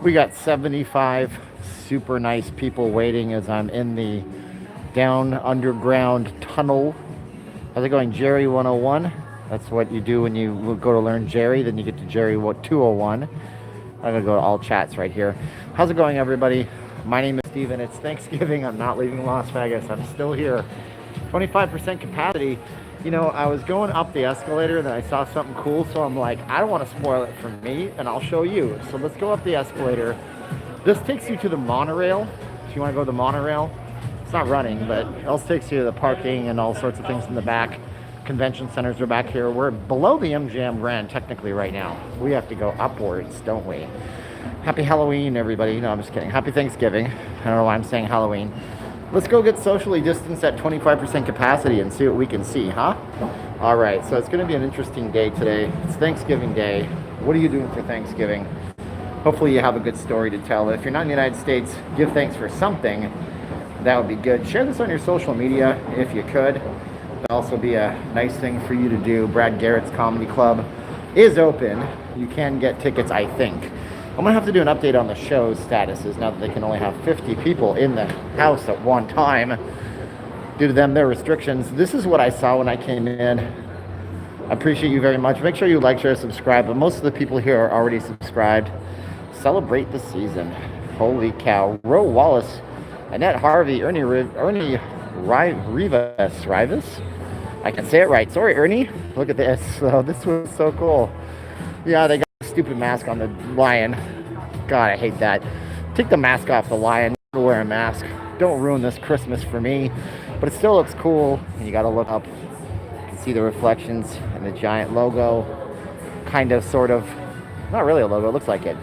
We got 75 super nice people waiting as I'm in the down underground tunnel. How's it going, Jerry 101? That's what you do when you go to learn Jerry, then you get to Jerry 201. I'm gonna go to all chats right here. How's it going, everybody? My name is Steven. It's Thanksgiving. I'm not leaving Las Vegas. I'm still here. 25% capacity. You know, I was going up the escalator and then I saw something cool, so I'm like, I don't want to spoil it for me, and I'll show you. So let's go up the escalator. This takes you to the monorail. If you want to go to the monorail, it's not running, but it also takes you to the parking and all sorts of things in the back. Convention centers are back here. We're below the MGM Grand technically right now. We have to go upwards, don't we? Happy Halloween, everybody. No, I'm just kidding. Happy Thanksgiving. I don't know why I'm saying Halloween. Let's go get socially distanced at 25% capacity and see what we can see, huh? All right, so it's going to be an interesting day today. It's Thanksgiving Day. What are you doing for Thanksgiving? Hopefully you have a good story to tell. If you're not in the United States, give thanks for something. That would be good. Share this on your social media if you could. That'd also be a nice thing for you to do. Brad Garrett's Comedy Club is open. You can get tickets, I think. I'm going to have to do an update on the show's statuses now that they can only have 50 people in the house at one time. Due to their restrictions. This is what I saw when I came in. I appreciate you very much. Make sure you like, share, subscribe. But most of the people here are already subscribed. Celebrate the season. Holy cow. Ro Wallace, Annette Harvey, Ernie Rivas. I can say it right. Sorry, Ernie. Look at this. So this was so cool. Yeah, they got a stupid mask on the lion. God, I hate that. Take the mask off the lion. Never wear a mask. Don't ruin this Christmas for me. But it still looks cool. And you got to look up. You can see the reflections and the giant logo. Kind of, sort of. Not really a logo. It looks like it.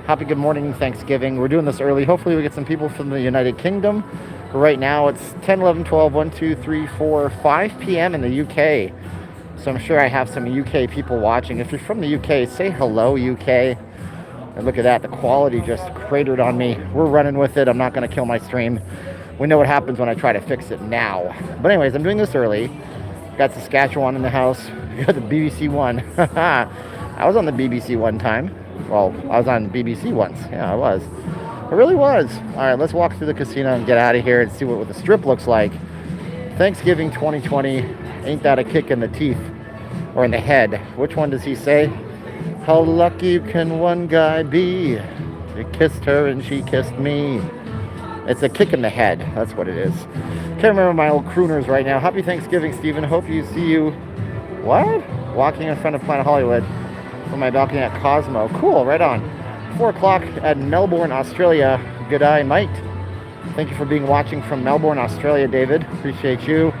Happy good morning, Thanksgiving. We're doing this early. Hopefully we get some people from the United Kingdom. Right now it's 10, 11, 12, 1, 2, 3, 4, 5 p.m. in the UK. So I'm sure I have some UK people watching. If you're from the UK, say hello, UK. And look at that. The quality just cratered on me. We're running with it. I'm not going to kill my stream. We know what happens when I try to fix it now. But anyways, I'm doing this early. Got Saskatchewan in the house. Got the BBC One. I was on the BBC one time. Well, I was on BBC once. Yeah, I was. I really was. All right, let's walk through the casino and get out of here and see what the strip looks like. Thanksgiving 2020. Ain't that a kick in the teeth or in the head? Which one does he say? How lucky can one guy be? I kissed her and she kissed me. It's a kick in the head. That's what it is. Can't remember my old crooners right now. Happy Thanksgiving, Stephen. Hope you see you. What? Walking in front of Planet Hollywood from my balcony at Cosmo. Cool, right on. 4 o'clock at Melbourne, Australia. Good eye, mate. Thank you for watching from Melbourne, Australia, David. Appreciate you.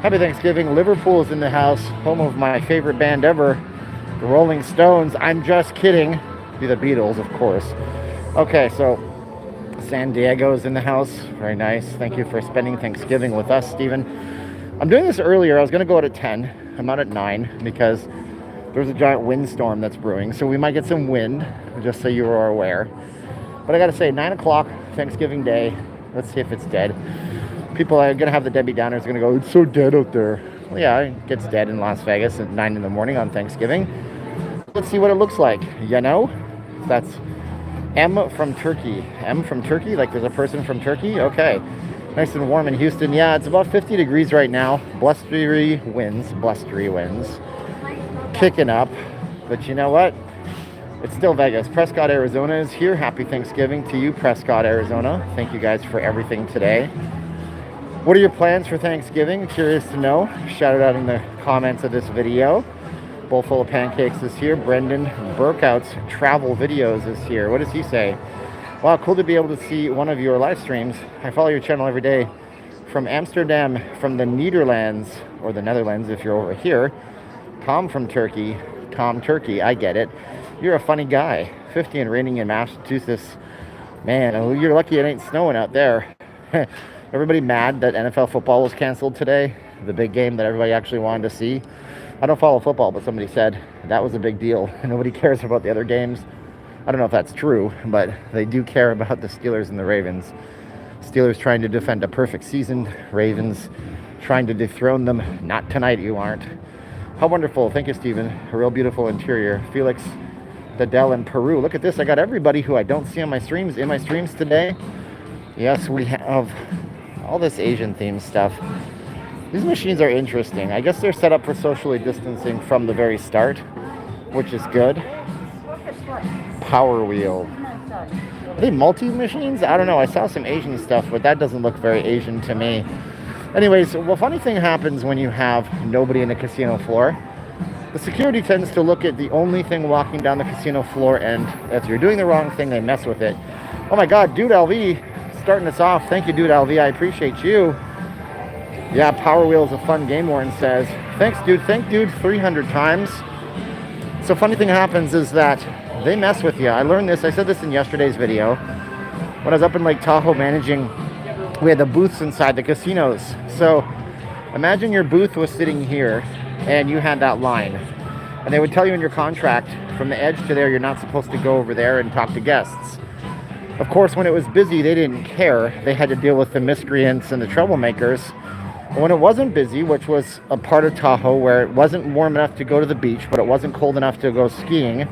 Happy Thanksgiving. Liverpool is in the house. Home of my favorite band ever, the Rolling Stones. I'm just kidding. Be the Beatles, of course. Okay, so San Diego's in the house. Very nice. Thank you for spending Thanksgiving with us, Stephen. I'm doing this earlier. I was going to go out at 10. I'm out at 9 because there's a giant windstorm that's brewing. So we might get some wind, just so you are aware. But I got to say, 9 o'clock, Thanksgiving Day. Let's see if it's dead. People are going to have the Debbie Downers going to go, it's so dead out there. Well, yeah, it gets dead in Las Vegas at 9 in the morning on Thanksgiving. Let's see what it looks like. You know? That's M from Turkey. M from Turkey? Like there's a person from Turkey? Okay. Nice and warm in Houston. Yeah, it's about 50 degrees right now. Blustery winds. Kicking up. But you know what? It's still Vegas. Prescott, Arizona is here. Happy Thanksgiving to you, Prescott, Arizona. Thank you guys for everything today. What are your plans for Thanksgiving? Curious to know. Shout it out in the comments of this video. Bowl full of pancakes is here. Brendan Burkout's travel videos is here. What does he say? Wow, cool to be able to see one of your live streams. I follow your channel every day from Amsterdam, from the Netherlands, or the Netherlands if you're over here. Tom from Turkey. Tom Turkey, I get it. You're a funny guy. 50 and raining in Massachusetts. Man, you're lucky it ain't snowing out there. Everybody mad that NFL football was canceled today. The big game that everybody actually wanted to see. I don't follow football, but somebody said that was a big deal. Nobody cares about the other games. I don't know if that's true, but they do care about the Steelers and the Ravens. Steelers trying to defend a perfect season. Ravens trying to dethrone them. Not tonight, you aren't. How wonderful. Thank you, Stephen. A real beautiful interior. Felix the Dell in Peru. Look at this. I got everybody who I don't see on my streams in my streams today. Yes, we have all this Asian themed stuff. These machines are interesting. I guess they're set up for socially distancing from the very start, which is good. Power Wheel. Are they multi-machines? I don't know. I saw some Asian stuff, but that doesn't look very Asian to me. Anyways, well, funny thing happens when you have nobody in the casino floor. The security tends to look at the only thing walking down the casino floor, and if you're doing the wrong thing, they mess with it. Oh my God, Dude LV starting us off. Thank you, Dude LV. I appreciate you. Yeah, Power Wheel is a fun game, Warren says. Thanks, dude. Thank dude 300 times. So funny thing happens is that they mess with you. I learned this. I said this in yesterday's video. When I was up in Lake Tahoe managing, we had the booths inside the casinos. So imagine your booth was sitting here and you had that line. And they would tell you in your contract, from the edge to there, you're not supposed to go over there and talk to guests. Of course, when it was busy, they didn't care. They had to deal with the miscreants and the troublemakers. And when it wasn't busy, which was a part of Tahoe where it wasn't warm enough to go to the beach, but it wasn't cold enough to go skiing,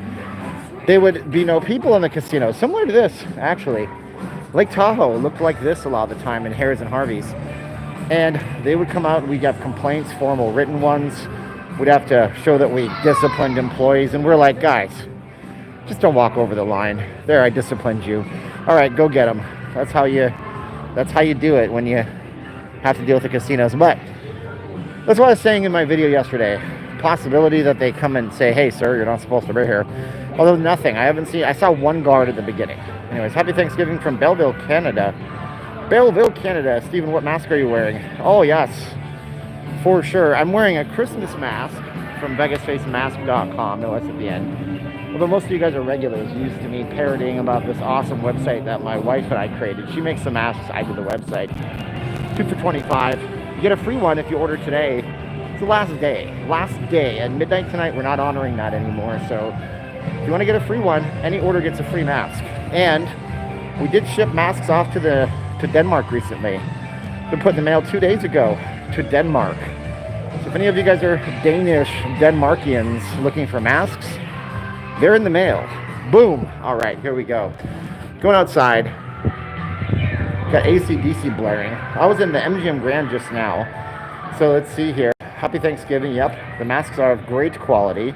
there would be no people in the casino. Similar to this, actually. Lake Tahoe looked like this a lot of the time in Harrah's and Harvey's. And they would come out and we'd have complaints, formal written ones. We'd have to show that we disciplined employees. And we're like, guys, just don't walk over the line. There, I disciplined you. All right, go get them. That's how you do it when you have to deal with the casinos. But that's what I was saying in my video yesterday. Possibility that they come and say, hey, sir, you're not supposed to be here. Although nothing. I saw one guard at the beginning. Anyways, happy Thanksgiving from Belleville, Canada. Belleville, Canada. Stephen, what mask are you wearing? Oh, yes. For sure. I'm wearing a Christmas mask from VegasFaceMask.com. No S at the end. Although most of you guys are regulars, used to me parodying about this awesome website that my wife and I created. She makes the masks, I do the website. 2 for $25. You get a free one if you order today. It's the last day. Last day. At midnight tonight, we're not honoring that anymore. So if you want to get a free one, any order gets a free mask. And we did ship masks off to Denmark recently. Been put in the mail 2 days ago to Denmark. So if any of you guys are Danish Denmarkians looking for masks, they're in the mail. Boom. All right, here we go. Going outside. Got AC/DC blaring. I was in the MGM Grand just now. So let's see here. Happy Thanksgiving. Yep, the masks are of great quality.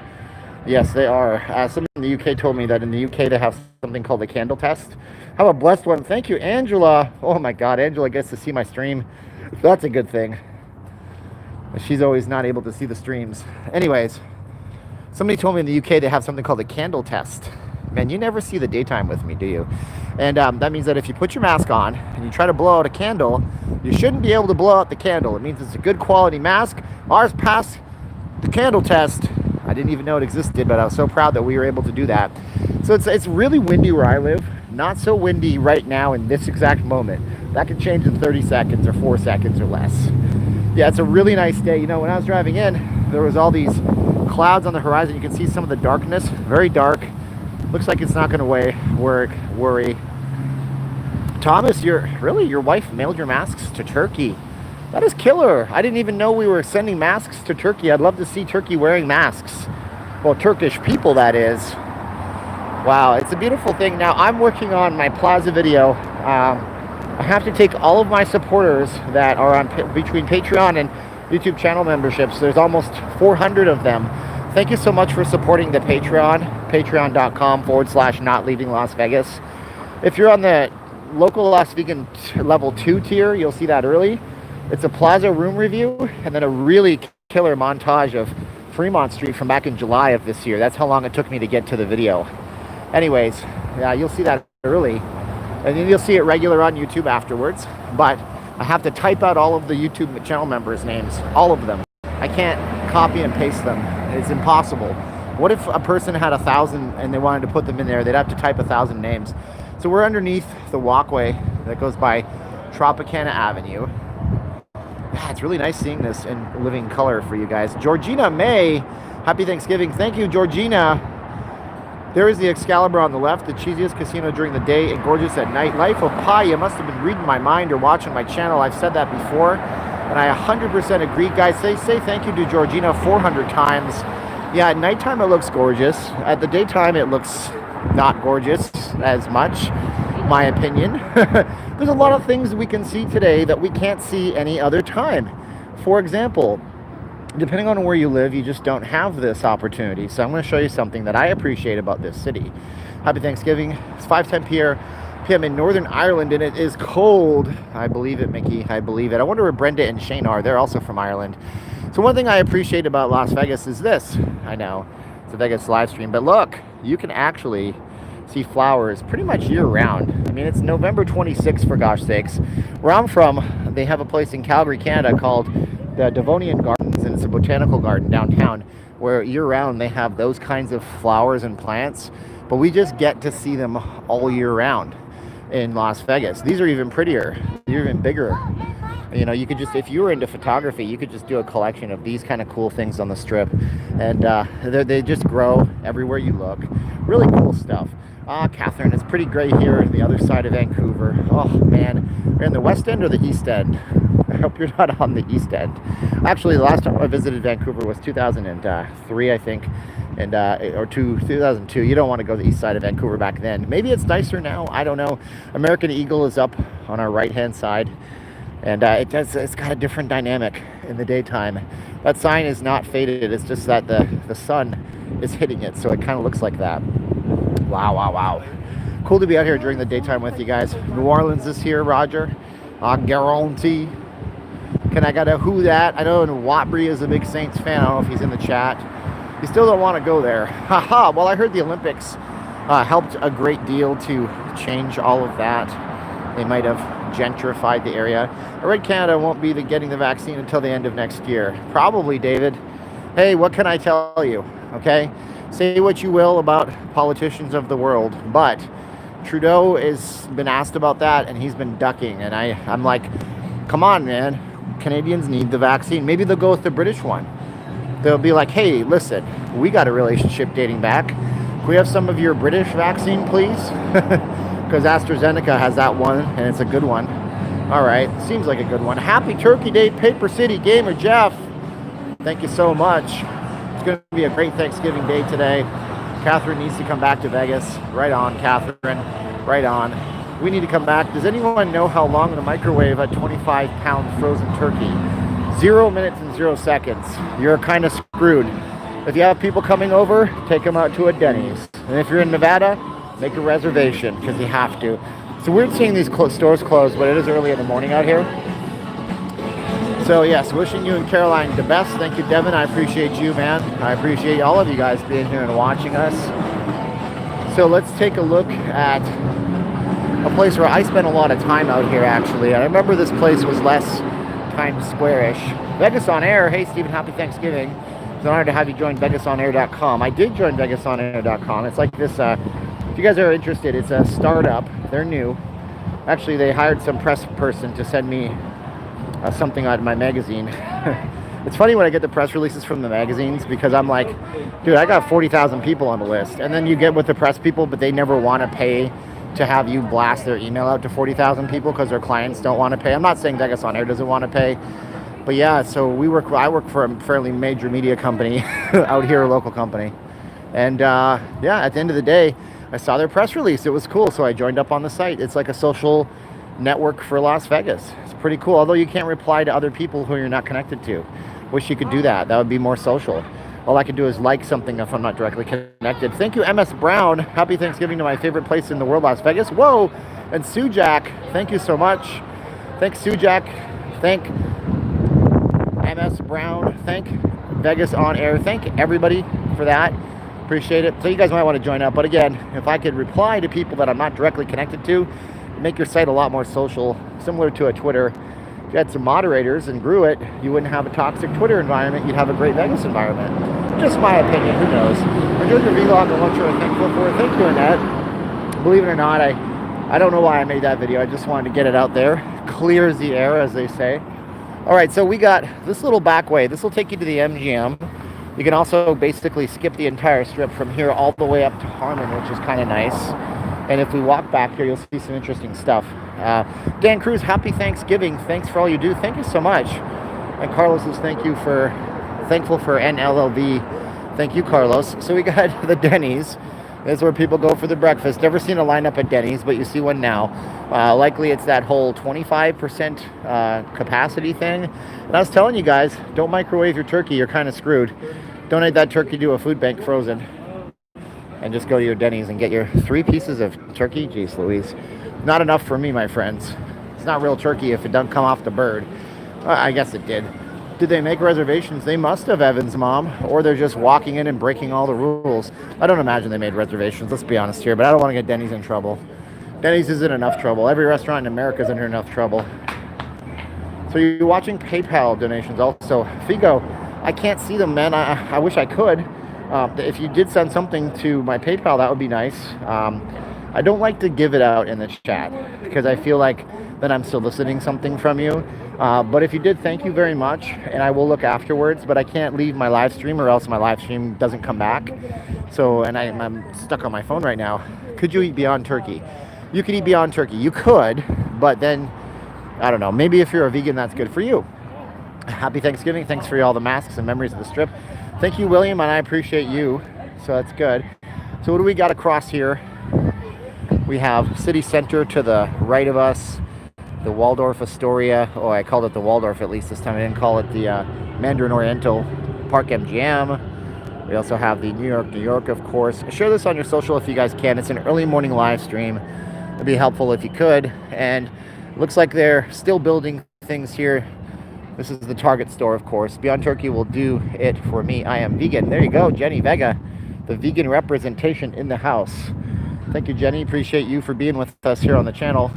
Yes, they are. Someone in the UK told me that in the UK they have something called the candle test. Have a blessed one. Thank you, Angela. Oh my God, Angela gets to see my stream. That's a good thing. She's always not able to see the streams. Anyways, somebody told me in the UK they have something called a candle test. Man, you never see the daytime with me, do you? And that means that if you put your mask on and you try to blow out a candle, you shouldn't be able to blow out the candle. It means it's a good quality mask. Ours passed the candle test. I didn't even know it existed, but I was so proud that we were able to do that. So it's really windy where I live. Not so windy right now in this exact moment. That could change in 30 seconds or 4 seconds or less. Yeah, it's a really nice day. You know, when I was driving in, there was all these clouds on the horizon. You can see some of the darkness, very dark. Looks like it's not going to worry. Thomas, your wife mailed your masks to Turkey. That is killer. I didn't even know we were sending masks to Turkey. I'd love to see Turkey wearing masks. Well, Turkish people, that is. Wow, it's a beautiful thing. Now, I'm working on my Plaza video. I have to take all of my supporters that are on between Patreon and YouTube channel memberships. There's almost 400 of them. Thank you so much for supporting the Patreon. Patreon.com/not leaving Las Vegas. If you're on the local Las Vegas level 2 tier, you'll see that early. It's a Plaza room review and then a really killer montage of Fremont Street from back in July of this year. That's how long it took me to get to the video. Anyways, yeah, you'll see that early. And then you'll see it regular on YouTube afterwards. But I have to type out all of the YouTube channel members' names. All of them. I can't copy and paste them. It's impossible. What if a person had 1,000 and they wanted to put them in there? They'd have to type 1,000 names. So we're underneath the walkway that goes by Tropicana Avenue. Yeah, it's really nice seeing this in living color for you guys. Georgina May, happy Thanksgiving. Thank you, Georgina. There is the Excalibur on the left, the cheesiest casino during the day and gorgeous at night. Life of Pi, you must have been reading my mind or watching my channel. I've said that before, and I 100% agree. Guys, say thank you to Georgina 400 times. Yeah, at nighttime it looks gorgeous. At the daytime it looks not gorgeous as much, my opinion. There's a lot of things we can see today that we can't see any other time. For example, depending on where you live, you just don't have this opportunity. So I'm going to show you something that I appreciate about this city. Happy Thanksgiving. It's 5:10 p.m. in Northern Ireland, and it is cold. I believe it, Mickey. I believe it. I wonder where Brenda and Shane are. They're also from Ireland. So one thing I appreciate about Las Vegas is this. I know it's a Vegas live stream, but look, you can actually see flowers pretty much year round. I mean, it's November 26th, for gosh sakes. Where I'm from, they have a place in Calgary, Canada called the Devonian Gardens, and it's a botanical garden downtown where year round they have those kinds of flowers and plants, but we just get to see them all year round in Las Vegas. These are even prettier. They're even bigger. You know, you could just, if you were into photography, you could just do a collection of these kind of cool things on the strip, and they just grow everywhere you look. Really cool stuff. Catherine, it's pretty great here on the other side of Vancouver. Oh man, you're in the West End or the East End? I hope you're not on the East End. Actually, the last time I visited Vancouver was 2003, I think, and or 2002. You don't want to go to the east side of Vancouver back then. Maybe it's nicer now. I don't know. American Eagle is up on our right-hand side, and it's got a different dynamic in the daytime. That sign is not faded. It's just that the sun is hitting it, so it kind of looks like that. Wow, wow, wow. Cool to be out here during the daytime with you guys. New Orleans is here, Roger. I guarantee. Can I get a who that? I know Watbury is a big Saints fan. I don't know if he's in the chat. You still don't want to go there. Haha. Well, I heard the Olympics helped a great deal to change all of that. They might have gentrified the area. I read Canada won't be getting the vaccine until the end of next year. Probably, David. Hey, what can I tell you? Okay? Say what you will about politicians of the world, but Trudeau has been asked about that, and he's been ducking. And I'm like, come on, man. Canadians need the vaccine. Maybe they'll go with the British one. They'll be like, hey, listen, we got a relationship dating back. Can we have some of your British vaccine, please? Because AstraZeneca has that one, and it's a good one. All right, seems like a good one. Happy Turkey Day, Paper City Gamer Jeff. Thank you so much. It's going to be a great Thanksgiving day today. Catherine needs to come back to Vegas. Right on, Catherine. Right on. We need to come back. Does anyone know how long in the microwave a 25-pound frozen turkey? 0 minutes and 0 seconds. You're kind of screwed. If you have people coming over, take them out to a Denny's. And if you're in Nevada, make a reservation because you have to. It's weird seeing these stores closed, but it is early in the morning out here. So yes, wishing you and Caroline the best. Thank you, Devin. I appreciate you, man. I appreciate all of you guys being here and watching us. So let's take a look at a place where I spent a lot of time out here, actually. I remember this place was less Times Square-ish. Vegas on Air. Hey, Stephen, happy Thanksgiving. It's an honor to have you join VegasOnAir.com. I did join VegasOnAir.com. It's like this, if you guys are interested, it's a startup. They're new. Actually, they hired some press person to send me something out of my magazine. It's funny when I get the press releases from the magazines because I'm like, dude, I got 40,000 people on the list. And then you get with the press people, but they never want to pay to have you blast their email out to 40,000 people because their clients don't want to pay. I'm not saying Vegas on Air doesn't want to pay, but yeah, so I work for a fairly major media company out here, a local company. And yeah, at the end of the day, I saw their press release. It was cool, so I joined up on the site. It's like a social network for Las Vegas. It's pretty cool, although you can't reply to other people who you're not connected to. Wish you could do that. That would be more social. All I can do is like something if I'm not directly connected. Thank you, MS Brown. Happy Thanksgiving to my favorite place in the world, Las Vegas. Whoa! And Sujak, thank you so much. Thanks, Sujak. Thank MS Brown. Thank Vegas on Air. Thank everybody for that. Appreciate it. So you guys might want to join up. But again, if I could reply to people that I'm not directly connected to, make your site a lot more social, similar to a Twitter. If you had some moderators and grew it, you wouldn't have a toxic Twitter environment. You'd have a great Vegas environment. Just my opinion. Who knows? Enjoyed your vlog and what you're thankful for. Thank you, Annette. Believe it or not, I don't know why I made that video. I just wanted to get it out there. Clears the air, as they say. All right, so we got this little back way. This will take you to the MGM. You can also basically skip the entire strip from here all the way up to Harmon, which is kind of nice. And if we walk back here, you'll see some interesting stuff. Dan Cruz, happy Thanksgiving. Thanks for all you do. Thank you so much. And Carlos says thankful for NLLV Thank you, Carlos. So we got the Denny's. That's where people go for the breakfast. Never seen a lineup at Denny's, but you see one now. Likely it's that whole 25% capacity thing. And I was telling you guys, don't microwave your turkey. You're kind of screwed. Donate that turkey to a food bank frozen. And just go to your Denny's and get your 3 pieces of turkey. Jeez Louise. Not enough for me, my friends. It's not real turkey if it doesn't come off the bird. I guess it did. Did they make reservations? They must have, Evan's mom. Or they're just walking in and breaking all the rules. I don't imagine they made reservations, let's be honest here. But I don't want to get Denny's in trouble. Denny's is in enough trouble. Every restaurant in America is in enough trouble. So you're watching PayPal donations also. Figo, I can't see them, man. I wish I could. If you did send something to my PayPal, that would be nice. I don't like to give it out in the chat because I feel like then I'm soliciting something from you. But if you did, thank you very much, and I will look afterwards. But I can't leave my live stream or else my live stream doesn't come back. So, and I'm stuck on my phone right now. Could you eat Beyond Turkey? You could eat Beyond Turkey. You could, but then, I don't know, maybe if you're a vegan, that's good for you. Happy Thanksgiving. Thanks for all the masks and memories of the strip. Thank you, William, and I appreciate you. So that's good. So what do we got across here? We have City Center to the right of us. The Waldorf Astoria. Oh, I called it the Waldorf at least this time. I didn't call it the Mandarin Oriental. Park MGM. We also have the New York, of course. Share this on your social if you guys can. It's an early morning live stream. It'd be helpful if you could. And looks like they're still building things here. This is the Target store, of course. Beyond Turkey will do it for me. I am vegan. There you go, Jenny Vega. The vegan representation in the house. Thank you, Jenny. Appreciate you for being with us here on the channel.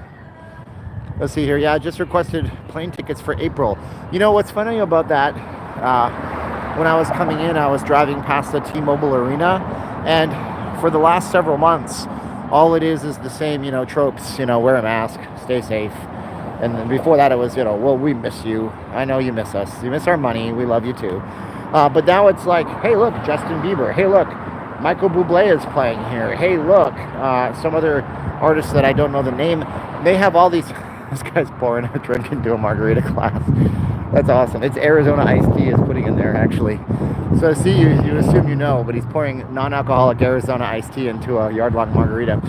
Let's see here. Yeah, I just requested plane tickets for April. You know what's funny about that? When I was coming in, I was driving past the T-Mobile Arena, and for the last several months, all it is the same, tropes. Wear a mask, stay safe. And then before that, it was, well, we miss you. I know you miss us. You miss our money. We love you too. But now it's like, hey, look, Justin Bieber. Hey, look, Michael Bublé is playing here. Hey, look, some other artists that I don't know the name. They have all these. This guy's pouring a drink into a margarita glass. That's awesome. It's Arizona iced tea is putting in there, actually. So see, you assume you know, but he's pouring non-alcoholic Arizona iced tea into a yard-long margarita.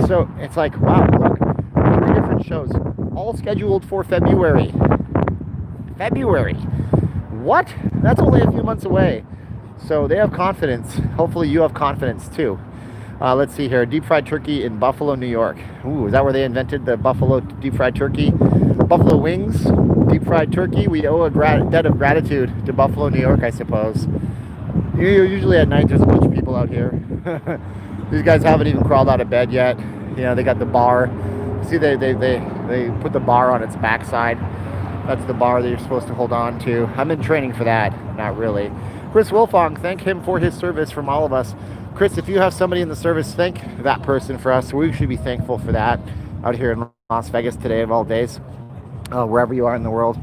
So it's like, wow, look, 3 different shows, all scheduled for February. February. What? That's only a few months away. So they have confidence. Hopefully you have confidence too. Let's see here. Deep fried turkey in Buffalo, New York. Ooh, is that where they invented the Buffalo deep fried turkey? Buffalo wings, deep fried turkey. We owe a debt of gratitude to Buffalo, New York, I suppose. Usually at night there's a bunch of people out here. These guys haven't even crawled out of bed yet. They got the bar. See, they put the bar on its backside. That's the bar that you're supposed to hold on to. I'm in training for that. Not really. Chris Wilfong, thank him for his service from all of us. Chris, if you have somebody in the service, thank that person for us. We should be thankful for that out here in Las Vegas today of all days, wherever you are in the world.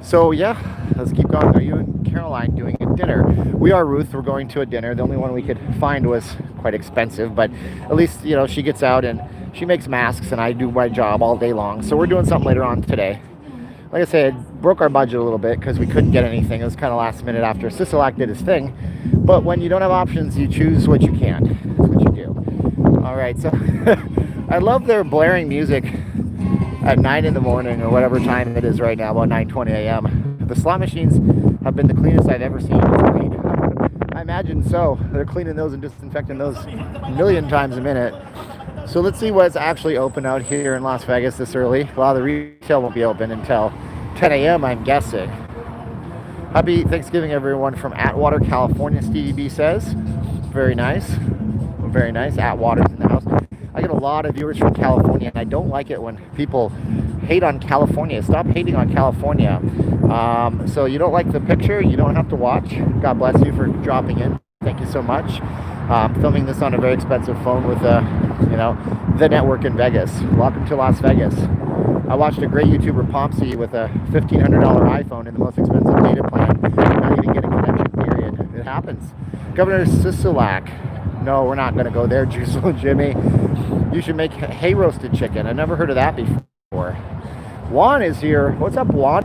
So yeah, let's keep going. Are you and Caroline doing a dinner? We are, Ruth. We're going to a dinner. The only one we could find was quite expensive, but at least, she gets out and she makes masks and I do my job all day long. So we're doing something later on today. Like I said, broke our budget a little bit because we couldn't get anything. It was kind of last minute after Sisolak did his thing. But when you don't have options, you choose what you can. That's what you do. All right, so I love their blaring music at 9 in the morning or whatever time it is right now, about 9:20 a.m. The slot machines have been the cleanest I've ever seen. I imagine so. They're cleaning those and disinfecting those a million times a minute. So let's see what's actually open out here in Las Vegas this early. Well, the retail won't be open until 10 a.m., I'm guessing. Happy Thanksgiving, everyone, from Atwater, California, Stevie B says. Very nice. Very nice. Atwater's in the house. I get a lot of viewers from California, and I don't like it when people hate on California. Stop hating on California. So you don't like the picture, you don't have to watch. God bless you for dropping in. Thank you so much. Filming this on a very expensive phone with, the network in Vegas. Welcome to Las Vegas. I watched a great YouTuber, Pompsy, with a $1,500 iPhone and the most expensive data plan. Not even getting a connection, period. It happens. Governor Sisolak. No, we're not going to go there, Juiceable Jimmy. You should make hay roasted chicken. I've never heard of that before. Juan is here. What's up, Juan?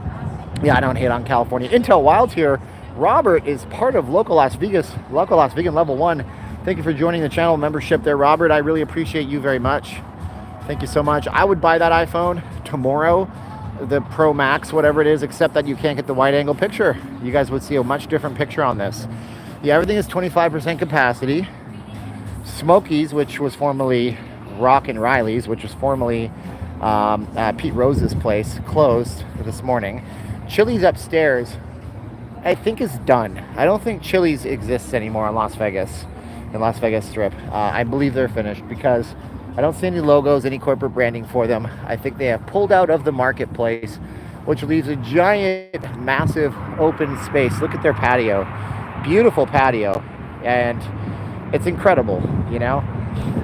Yeah, I don't hate on California. Intel Wild's here. Robert is part of Local Las Vegan Level 1. Thank you for joining the channel membership there, Robert. I really appreciate you very much. Thank you so much. I would buy that iPhone tomorrow, the Pro Max, whatever it is, except that you can't get the wide angle picture. You guys would see a much different picture on this. Yeah, everything is 25% capacity. Smokies, which was formerly Rock and Riley's, which was formerly Pete Rose's place, closed this morning. Chili's upstairs, I think, is done. I don't think Chili's exists anymore in Las Vegas Strip. I believe they're finished because I don't see any logos, any corporate branding for them. I think they have pulled out of the marketplace, which leaves a giant, massive open space. Look at their patio. Beautiful patio. And it's incredible, you know?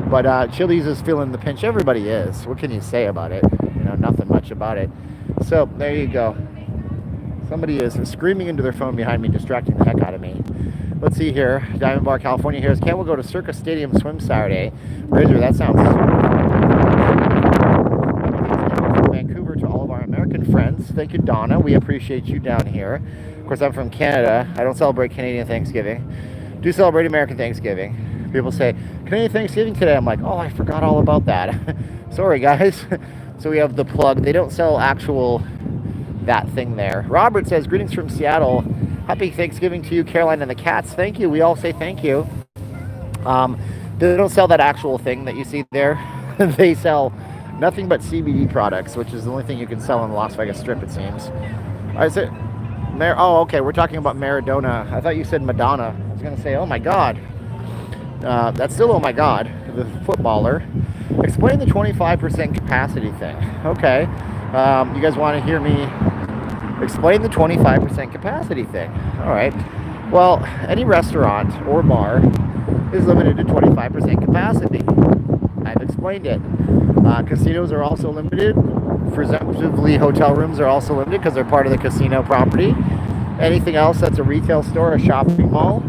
But Chili's is feeling the pinch. Everybody is. What can you say about it? You know, nothing much about it. So there you go. Somebody is screaming into their phone behind me, distracting the heck out of me. Let's see here. Diamond Bar, California. Here's Campbell. Go to Circa Stadium Swim Saturday. Razor, that sounds from Vancouver to all of our American friends. Thank you, Donna. We appreciate you down here. Of course, I'm from Canada. I don't celebrate Canadian Thanksgiving. Do celebrate American Thanksgiving. People say, Canadian Thanksgiving today. I'm like, oh, I forgot all about that. Sorry, guys. So we have the plug. They don't sell actual that thing there. Robert says, greetings from Seattle. Happy Thanksgiving to you, Caroline and the cats. Thank you. We all say thank you. They don't sell that actual thing that you see there. They sell nothing but CBD products, which is the only thing you can sell in the Las Vegas Strip, it seems. Is it? Oh, okay. We're talking about Maradona. I thought you said Madonna. I was going to say, oh my God. That's still, oh my God, the footballer. Explain the 25% capacity thing. Okay. You guys want to hear me explain the 25% capacity thing? All right. Well, any restaurant or bar is limited to 25% capacity. I've explained it. Casinos are also limited. Presumptively, hotel rooms are also limited because they're part of the casino property. Anything else that's a retail store, a shopping mall,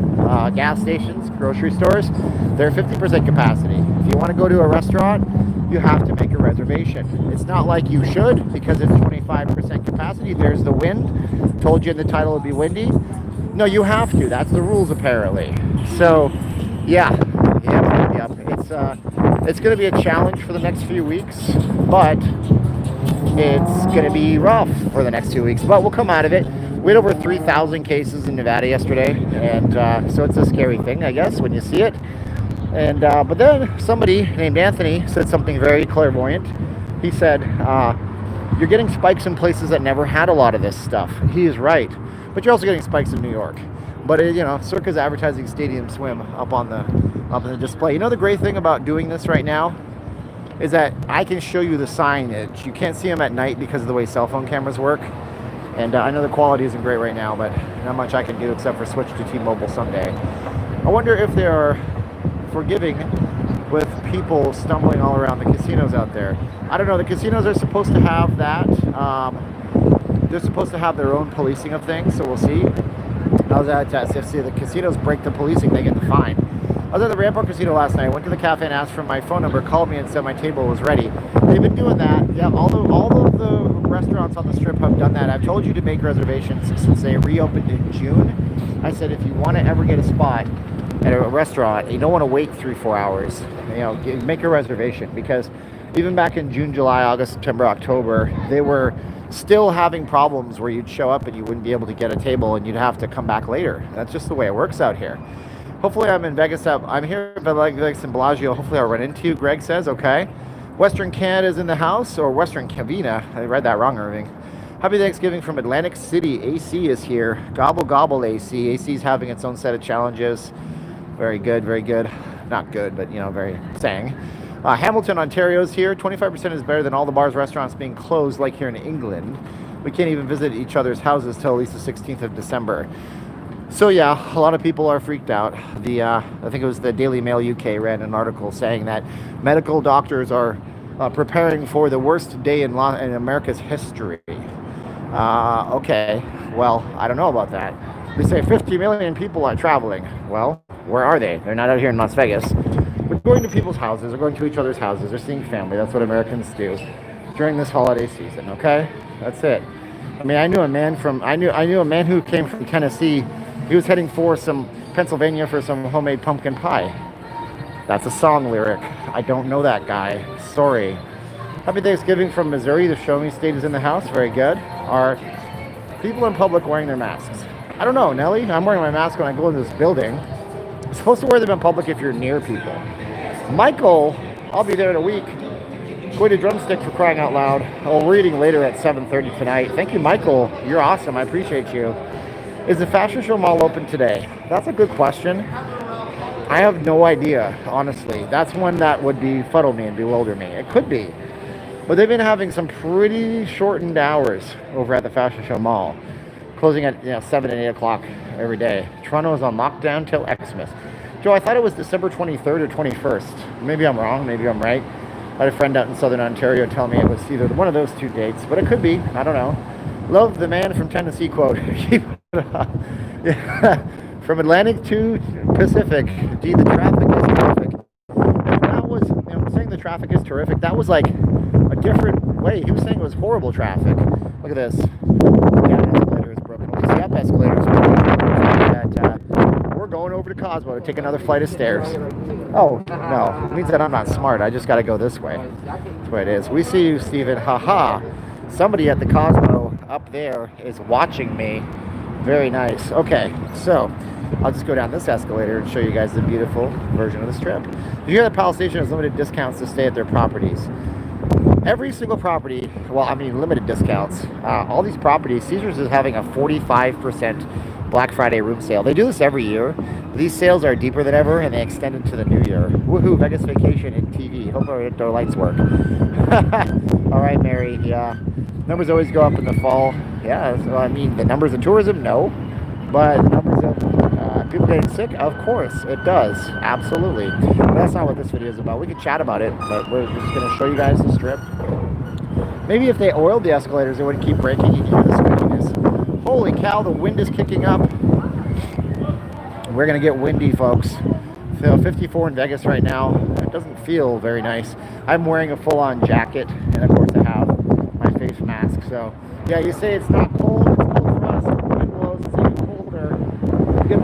gas stations, grocery stores, they're 50% capacity. If you want to go to a restaurant, you have to make a reservation. It's not like you should because it's 25% capacity. There's the wind. Told you in the title it would be windy. No, you have to. That's the rules apparently. So, yeah. It's going to be a challenge for the next few weeks, but it's going to be rough for the next 2 weeks. But we'll come out of it. We had over 3,000 cases in Nevada yesterday, and so it's a scary thing, I guess, when you see it. And but then somebody named Anthony said something very clairvoyant. He said, you're getting spikes in places that never had a lot of this stuff. He is right. But you're also getting spikes in New York. But, you know, Circa's advertising Stadium Swim up on the display. You know the great thing about doing this right now is that I can show you the signage. You can't see them at night because of the way cell phone cameras work. And I know the quality isn't great right now, but not much I can do except for switch to T-Mobile someday. I wonder if they are forgiving with people stumbling all around the casinos out there. I don't know. The casinos are supposed to have that. They're supposed to have their own policing of things, so we'll see. I was at SFC. The casinos break the policing, they get the fine. I was at the Rampart Casino last night. Went to the cafe and asked for my phone number. Called me and said my table was ready. They've been doing that. Yeah, all of the restaurants on the Strip have done that. I've told you to make reservations since they reopened in June. I said if you want to ever get a spot at a restaurant, you don't want to wait 3-4 hours. You know, make a reservation because even back in June, July, August, September, October, they were still having problems where you'd show up and you wouldn't be able to get a table and you'd have to come back later. That's just the way it works out here. Hopefully I'm in Vegas. I'm here in Vegas and Bellagio. Hopefully I'll run into you. Greg says, okay. Western Canada's in the house, or Western Cavina. I read that wrong, Irving. Happy Thanksgiving from Atlantic City. AC is here. Gobble, gobble, AC. AC's having its own set of challenges. Very good, very good. Not good, but, you know, very saying. Hamilton, Ontario's here. 25% is better than all the bars, restaurants being closed like here in England. We can't even visit each other's houses till at least the 16th of December. So yeah, a lot of people are freaked out. I think it was the Daily Mail UK ran an article saying that medical doctors are preparing for the worst day in America's history. Okay, well, I don't know about that. They say 50 million people are traveling. Well, where are they? They're not out here in Las Vegas. We're going to people's houses. They're going to each other's houses. They're seeing family. That's what Americans do during this holiday season. Okay, that's it. I mean, I knew a man who came from Tennessee He was heading for some Pennsylvania for some homemade pumpkin pie. That's a song lyric. I don't know that guy. Sorry. Happy Thanksgiving from Missouri. The Show Me State is in the house. Very good. Are people in public wearing their masks? I don't know, Nelly. I'm wearing my mask when I go into this building. You're supposed to wear them in public if you're near people. Michael, I'll be there in a week. Going to Drumstick for crying out loud. Oh, we're eating later at 7:30 tonight. Thank you, Michael. You're awesome. I appreciate you. Is the Fashion Show Mall open today? That's a good question. I have no idea, honestly. That's one that would befuddle me and bewilder me. It could be. But they've been having some pretty shortened hours over at the Fashion Show Mall. Closing at 7 and 8 o'clock every day. Toronto is on lockdown till Xmas. Joe, I thought it was December 23rd or 21st. Maybe I'm wrong. Maybe I'm right. I had a friend out in Southern Ontario tell me it was either one of those two dates. But it could be. I don't know. Love the man from Tennessee quote. From Atlantic to Pacific. Gee, the traffic is terrific. And that was, I'm saying the traffic is terrific. That was like a different way. He was saying it was horrible traffic. Look at this. The up escalator is broken. We're going over to Cosmo to take another flight of stairs. Oh, no. It means that I'm not smart. I just got to go this way. That's what it is. We see you, Steven. Haha. Somebody at the Cosmo up there is watching me. Very nice. Okay, so I'll just go down this escalator and show you guys the beautiful version of the Strip. Did you hear that Palace Station has limited discounts to stay at their properties? Every single property, well, I mean limited discounts. All these properties, Caesars is having a 45% Black Friday room sale. They do this every year. These sales are deeper than ever, and they extend into the new year. Woohoo, Vegas vacation and TV. Hope our outdoor lights work. All right, Mary. Yeah, numbers always go up in the fall. Yeah, so, I mean, the numbers in tourism, no. But the numbers of people getting sick, of course, it does. Absolutely. But that's not what this video is about. We could chat about it, but we're just going to show you guys the Strip. Maybe if they oiled the escalators, they wouldn't keep breaking. You can hear the squeakiness. Holy cow, the wind is kicking up. We're going to get windy, folks. So 54 in Vegas right now. It doesn't feel very nice. I'm wearing a full-on jacket, and of course I have my face mask. So, yeah, you say it's not cold. It's cold for us. Wind blows. It's even colder. Get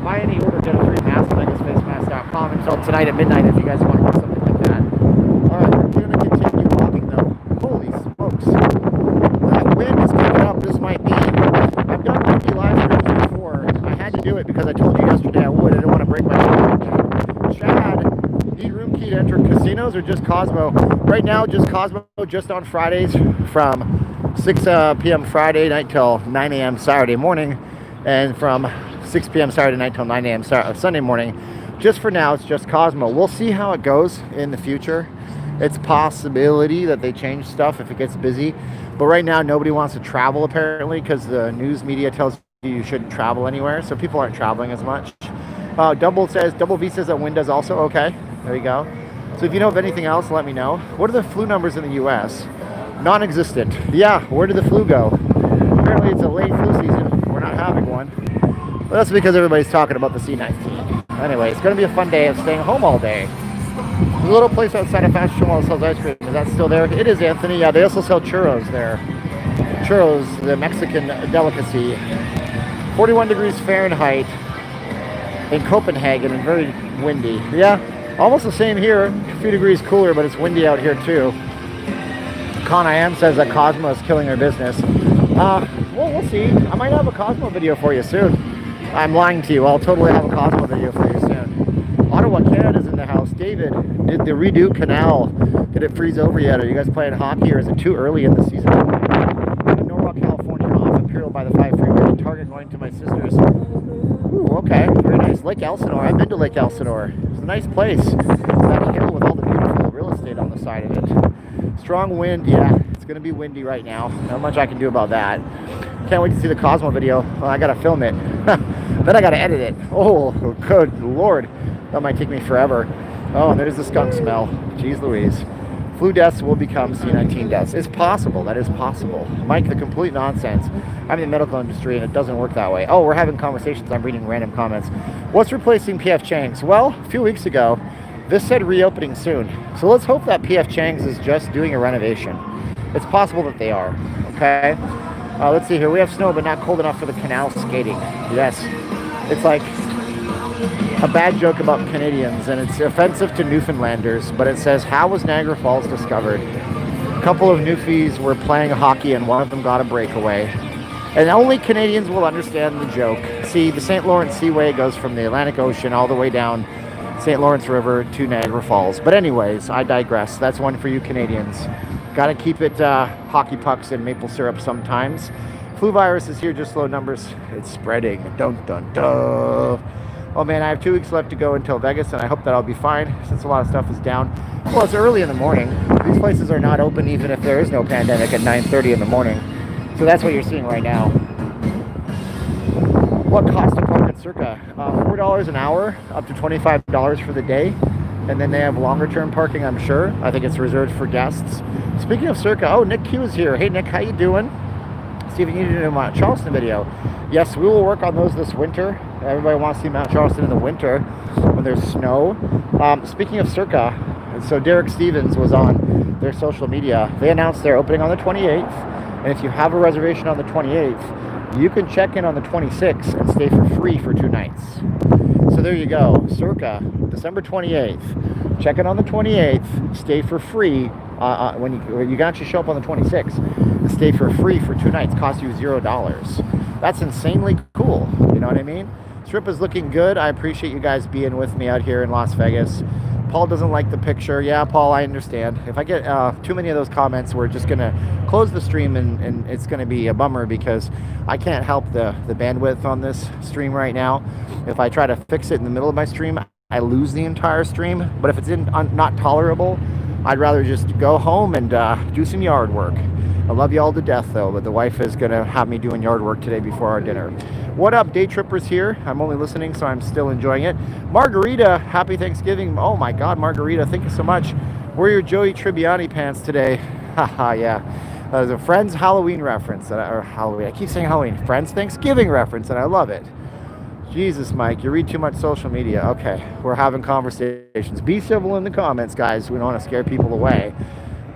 buy any order, get a free mask at VegasFaceMask.com until tonight at midnight if you guys want to do something like that. Alright, we're going to continue walking though. Holy smokes. That wind is kicking up. This might be. I've done windy live streams before. I had to do it because I told you yesterday I would. I didn't want to break my phone. Chad, need room key to enter casinos or just Cosmo? Right now, just Cosmo, just on Fridays from 6 p.m. Friday night till 9 a.m. Saturday morning. And from 6 p.m. Saturday night till 9 a.m. Sunday morning. Just for now, it's just Cosmo. We'll see how it goes in the future. It's a possibility that they change stuff if it gets busy. But right now, nobody wants to travel, apparently, because the news media tells you shouldn't travel anywhere. So people aren't traveling as much. Double V says that wind does also. Okay, there you go. So if you know of anything else, let me know. What are the flu numbers in the U.S.? Non-existent. Yeah, where did the flu go? Apparently, it's a late flu season. We're not having one. Well, that's because everybody's talking about the C19. Anyway, it's going to be a fun day of staying home all day. There's a little place outside of Fashion Show Mall that sells ice cream. Is that still there? It is, Anthony. Yeah, they also sell churros there. Churros, the Mexican delicacy. 41 degrees Fahrenheit in Copenhagen and very windy. Yeah, almost the same here. A few degrees cooler, but it's windy out here too. Con I Am says that Cosmo is killing their business. Well, we'll see. I might have a Cosmo video for you soon. I'm lying to you. I'll totally have a Cosmo video for you soon. Ottawa, Canada's in the house. David, did the redo canal, did it freeze over yet? Are you guys playing hockey or is it too early in the season? I'm in Norwalk, California, off Imperial by the 5 freeway. Target going to my sister's. Ooh, okay. Very nice. Lake Elsinore. I've been to Lake Elsinore. It's a nice place. It's that hill with all the beautiful real estate on the side of it. Strong wind, yeah. It's going to be windy right now. Not much I can do about that. Can't wait to see the Cosmo video. Well, I got to film it. Then I got to edit it. Oh, good Lord. That might take me forever. Oh, and there's the skunk smell. Jeez Louise. Flu deaths will become C19 deaths. It's possible. That is possible. Mike, the complete nonsense. I'm in the medical industry and it doesn't work that way. Oh, we're having conversations. I'm reading random comments. What's replacing P.F. Chang's? Well, a few weeks ago, this said reopening soon. So let's hope that P.F. Chang's is just doing a renovation. It's possible that they are. Okay? Let's see here. We have snow, but not cold enough for the canal skating. Yes. It's like a bad joke about Canadians, and it's offensive to Newfoundlanders, but it says, how was Niagara Falls discovered? A couple of Newfies were playing hockey, and one of them got a breakaway. And only Canadians will understand the joke. See, the St. Lawrence Seaway goes from the Atlantic Ocean all the way down St. Lawrence River to Niagara Falls. But anyways, I digress. That's one for you Canadians. Got to keep it hockey pucks and maple syrup sometimes. Flu virus is here, just low numbers. It's spreading. Dun, dun, dun. Oh man, I have 2 weeks left to go until Vegas, and I hope that I'll be fine since a lot of stuff is down. Well, it's early in the morning. These places are not open even if there is no pandemic at 9:30 in the morning. So that's what you're seeing right now. What cost to park at Circa? $4 an hour, up to $25 for the day. And then they have longer term parking, I'm sure. I think it's reserved for guests. Speaking of Circa, oh, Nick Q is here. Hey Nick, how you doing? Steven, you need to do a Mount Charleston video. Yes, we will work on those this winter. Everybody wants to see Mount Charleston in the winter when there's snow. Speaking of Circa, so Derek Stevens was on their social media. They announced they're opening on the 28th. And if you have a reservation on the 28th, you can check in on the 26th and stay for free for 2 nights. So there you go. Circa, December 28th. Check in on the 28th. Stay for free when you can actually show up on the 26th. And stay for free for 2 nights. Cost you $0. That's insanely cool. You know what I mean? Trip is looking good. I appreciate you guys being with me out here in Las Vegas. Paul doesn't like the picture. Yeah, Paul, I understand. If I get too many of those comments, we're just going to close the stream, and it's going to be a bummer because I can't help the bandwidth on this stream right now. If I try to fix it in the middle of my stream, I lose the entire stream. But if it's not tolerable, I'd rather just go home and do some yard work. I love you all to death, though, but the wife is going to have me doing yard work today before our dinner. What up, day trippers here? I'm only listening, so I'm still enjoying it. Margarita, happy Thanksgiving. Oh my God, Margarita, thank you so much. Wear your Joey Tribbiani pants today. Haha, yeah. That was a Friends Halloween reference, or Halloween. I keep saying Halloween. Friends Thanksgiving reference, and I love it. Jesus, Mike, you read too much social media. Okay, we're having conversations. Be civil in the comments, guys. We don't want to scare people away.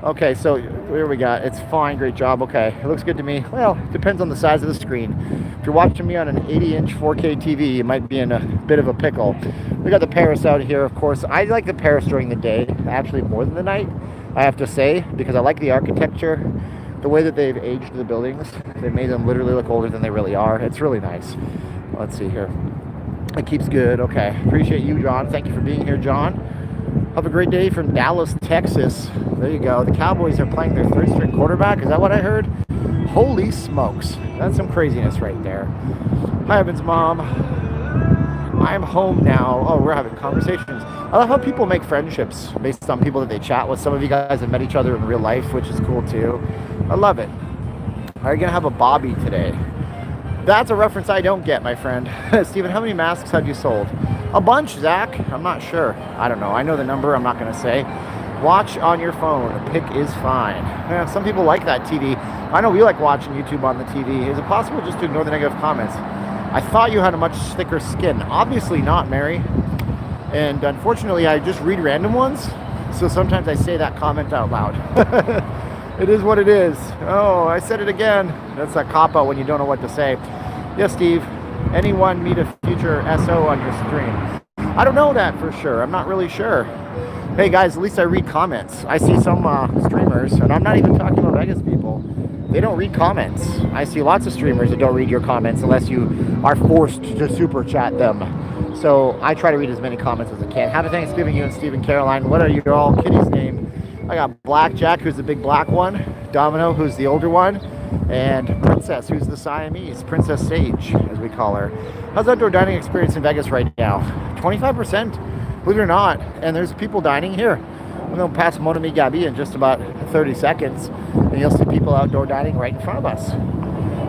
Okay, so here we got. It's fine. Great job. Okay, it looks good to me. Well, it depends on the size of the screen. If you're watching me on an 80-inch 4K TV, you might be in a bit of a pickle. We got the Paris out here, of course. I like the Paris during the day, actually more than the night, I have to say, because I like the architecture, the way that they've aged the buildings. They've made them literally look older than they really are. It's really nice. Let's see here. It keeps good. Okay, appreciate you, John. Thank you for being here, John. Have a great day from Dallas, Texas. There you go. The Cowboys are playing their 3rd string quarterback. Is that what I heard? Holy smokes. That's some craziness right there. Hi, Evan's mom. I'm home now. Oh, we're having conversations. I love how people make friendships based on people that they chat with. Some of you guys have met each other in real life, which is cool too. I love it. Are you going to have a Bobby today? That's a reference I don't get, my friend. Steven, how many masks have you sold? A bunch, Zach. I'm not sure. I don't know. I know the number. I'm not going to say. Watch on your phone. A pic is fine. Yeah, some people like that TV. I know we like watching YouTube on the TV. Is it possible just to ignore the negative comments? I thought you had a much thicker skin. Obviously not, Mary. And unfortunately, I just read random ones. So sometimes I say that comment out loud. It is what it is. Oh, I said it again. That's a cop-out when you don't know what to say. Yes, Steve. Anyone meet a future SO on your stream? I don't know that for sure. I'm not really sure. Hey guys, at least I read comments. I see some streamers, and I'm not even talking about Vegas people. They don't read comments. I see lots of streamers that don't read your comments unless you are forced to super chat them. So I try to read as many comments as I can. Happy Thanksgiving, you and Steve and Caroline. What are your all kitties' name? I got Blackjack, who's the big black one. Domino, who's the older one. And Princess, who's the Siamese. Princess Sage, as we call her. How's outdoor dining experience in Vegas right now? 25%, believe it or not. And there's people dining here. We're going to pass Monami Gabi in just about 30 seconds. And you'll see people outdoor dining right in front of us.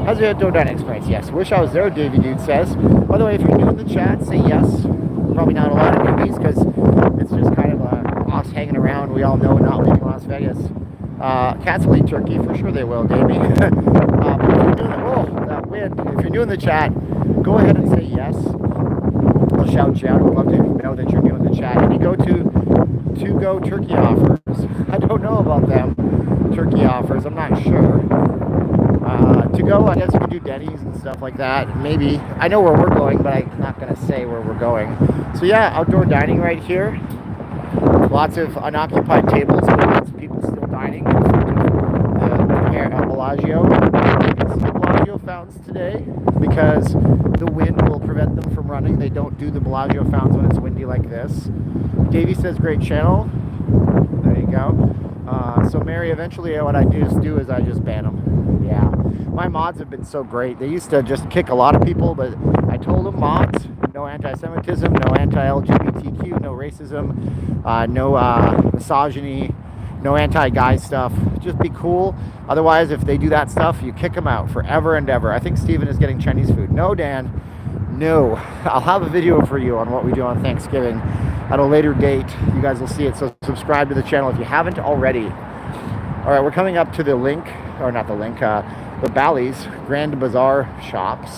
How's the outdoor dining experience? Yes. Wish I was there, Davey Dude says. By the way, if you're new in the chat, say yes. Probably not a lot of newbies because it's just kind of us hanging around. We all know not leaving Las Vegas. Cats will eat turkey, for sure they will, Davey. But if you're doing that wind, if you're new in the chat, go ahead and say yes. I'll shout you out. I'd love to know that you're new in the chat. And you go to go turkey offers. I don't know about them. Turkey offers, I'm not sure. To go, I guess you could do Denny's and stuff like that. Maybe. I know where we're going, but I'm not going to say where we're going. So yeah, outdoor dining right here. Lots of unoccupied tables, but lots of people still dining. Bellagio. Some Bellagio fountains today because the wind will prevent them from running. They don't do the Bellagio fountains when it's windy like this. Davey says great channel. There you go. So Mary, eventually what I do is I just ban them. Yeah. My mods have been so great. They used to just kick a lot of people, but I told them, mods, no anti-Semitism, no anti-LGBTQ, no racism, no misogyny, no anti-guy stuff. Just be cool. Otherwise, if they do that stuff, you kick them out forever and ever. I think Steven is getting Chinese food. No, Dan. No. I'll have a video for you on what we do on Thanksgiving at a later date. You guys will see it. So subscribe to the channel if you haven't already. All right, we're coming up to the link, or not the link, the Bally's Grand Bazaar shops.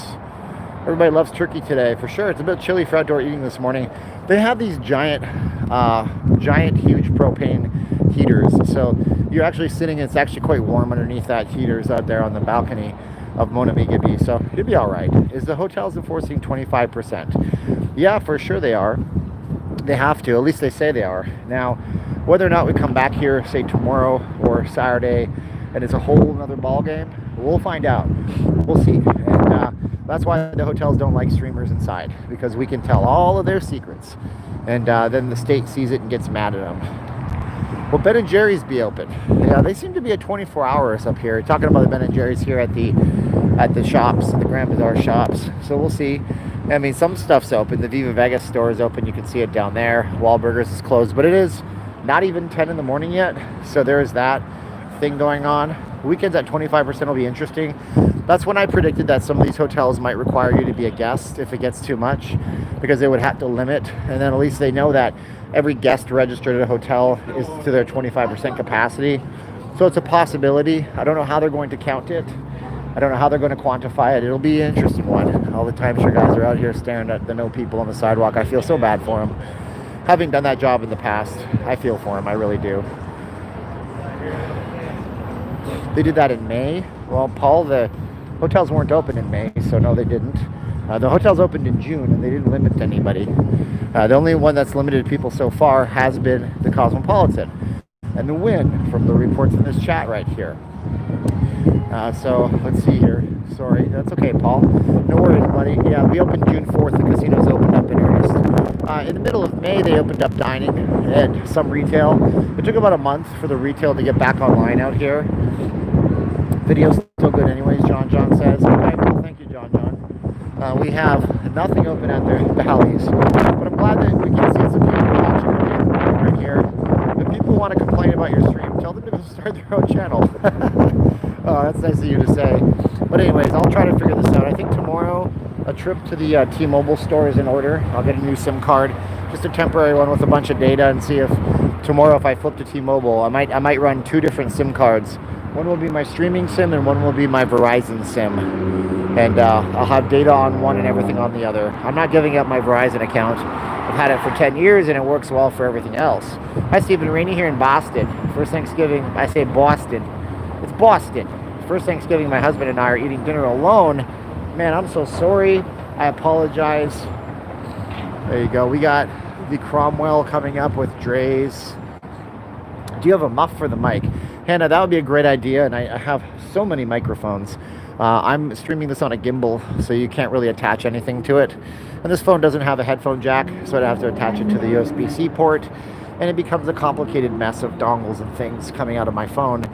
Everybody loves turkey today, for sure. It's a bit chilly for outdoor eating this morning. They have these giant, huge propane heaters. So you're actually sitting, it's actually quite warm underneath that heaters out there on the balcony of Monamigabi. So it'll be all right. Is the hotels enforcing 25%? Yeah, for sure they are. They have to, at least they say they are. Now, whether or not we come back here, say tomorrow or Saturday, and it's a whole another ball game, we'll find out. We'll see. And that's why the hotels don't like streamers inside, because we can tell all of their secrets. And then the state sees it and gets mad at them. Will Ben & Jerry's be open? Yeah, they seem to be at 24 hours up here. Talking about the Ben & Jerry's here at the shops, the Grand Bazaar shops. So we'll see. I mean, some stuff's open. The Viva Vegas store is open. You can see it down there. Wahlburgers is closed, but it is not even 10 in the morning yet. So there's that thing going on. Weekends at 25% will be interesting. That's when I predicted that some of these hotels might require you to be a guest if it gets too much, because they would have to limit, and then at least they know that every guest registered at a hotel is to their 25% capacity. So it's a possibility. I don't know how they're going to count it. I don't know how they're going to quantify it. It'll be an interesting one. All the timeshare guys are out here staring at the no people on the sidewalk. I feel so bad for them. Having done that job in the past, I feel for them. I really do. They did that in May. Well, Paul, the hotels weren't open in May, so no, they didn't. The hotels opened in June, and they didn't limit anybody. The only one that's limited people so far has been the Cosmopolitan and the Wynn, from the reports in this chat right here. So let's see here. Sorry, that's okay, Paul. No worries, buddy. Yeah, we opened June 4th. The casinos opened up in earnest. In the middle of May, they opened up dining and some retail. It took about a month for the retail to get back online out here. Video's still good anyways, John says. Okay, well, thank you, John. We have nothing open at the Bally's, but I'm glad that we can see some people watching right here. If people want to complain about your stream, tell them to go start their own channel. Oh, that's nice of you to say. But anyways, I'll try to figure this out. I think tomorrow a trip to the T-Mobile store is in order. I'll get a new SIM card, just a temporary one with a bunch of data, and see if tomorrow, if I flip to T-Mobile, I might run 2 different SIM cards. One will be my streaming SIM, and one will be my Verizon SIM. And I'll have data on one and everything on the other. I'm not giving up my Verizon account. I've had it for 10 years, and it works well for everything else. Hi, Stephen Rainey here in Boston. First Thanksgiving, I say Boston. It's Boston. First Thanksgiving, my husband and I are eating dinner alone. Man, I'm so sorry. I apologize. There you go. We got the Cromwell coming up with Dre's. Do you have a muff for the mic? Hannah, that would be a great idea, and I have so many microphones. I'm streaming this on a gimbal, so you can't really attach anything to it. And this phone doesn't have a headphone jack, so I'd have to attach it to the USB-C port, and it becomes a complicated mess of dongles and things coming out of my phone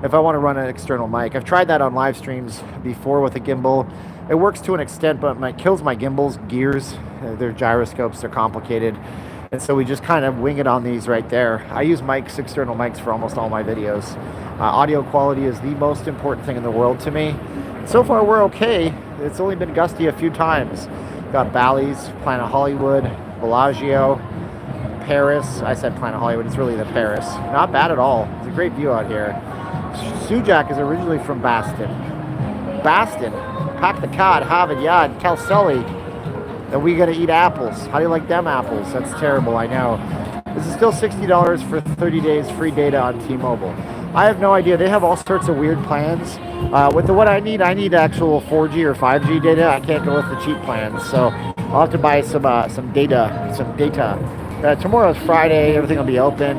if I want to run an external mic. I've tried that on live streams before with a gimbal. It works to an extent, but it kills my gimbal's gears. Their gyroscopes are complicated. And so we just kind of wing it on these right there. I use mics, external mics, for almost all my videos. Audio quality is the most important thing in the world to me. So far we're okay. It's only been gusty a few times. Got Bally's, Planet Hollywood, Bellagio, Paris. I said Planet Hollywood, it's really the Paris. Not bad at all. It's a great view out here. Sujak is originally from Baston. Pack the cod, have it, yeah, tell Sully that we gotta eat apples. How do you like them apples? That's terrible, I know. This is still $60 for 30 days free data on T-Mobile. I have no idea. They have all sorts of weird plans. With what I need actual 4G or 5G data. I can't go with the cheap plans, so I'll have to buy some data. Tomorrow's Friday. Everything will be open.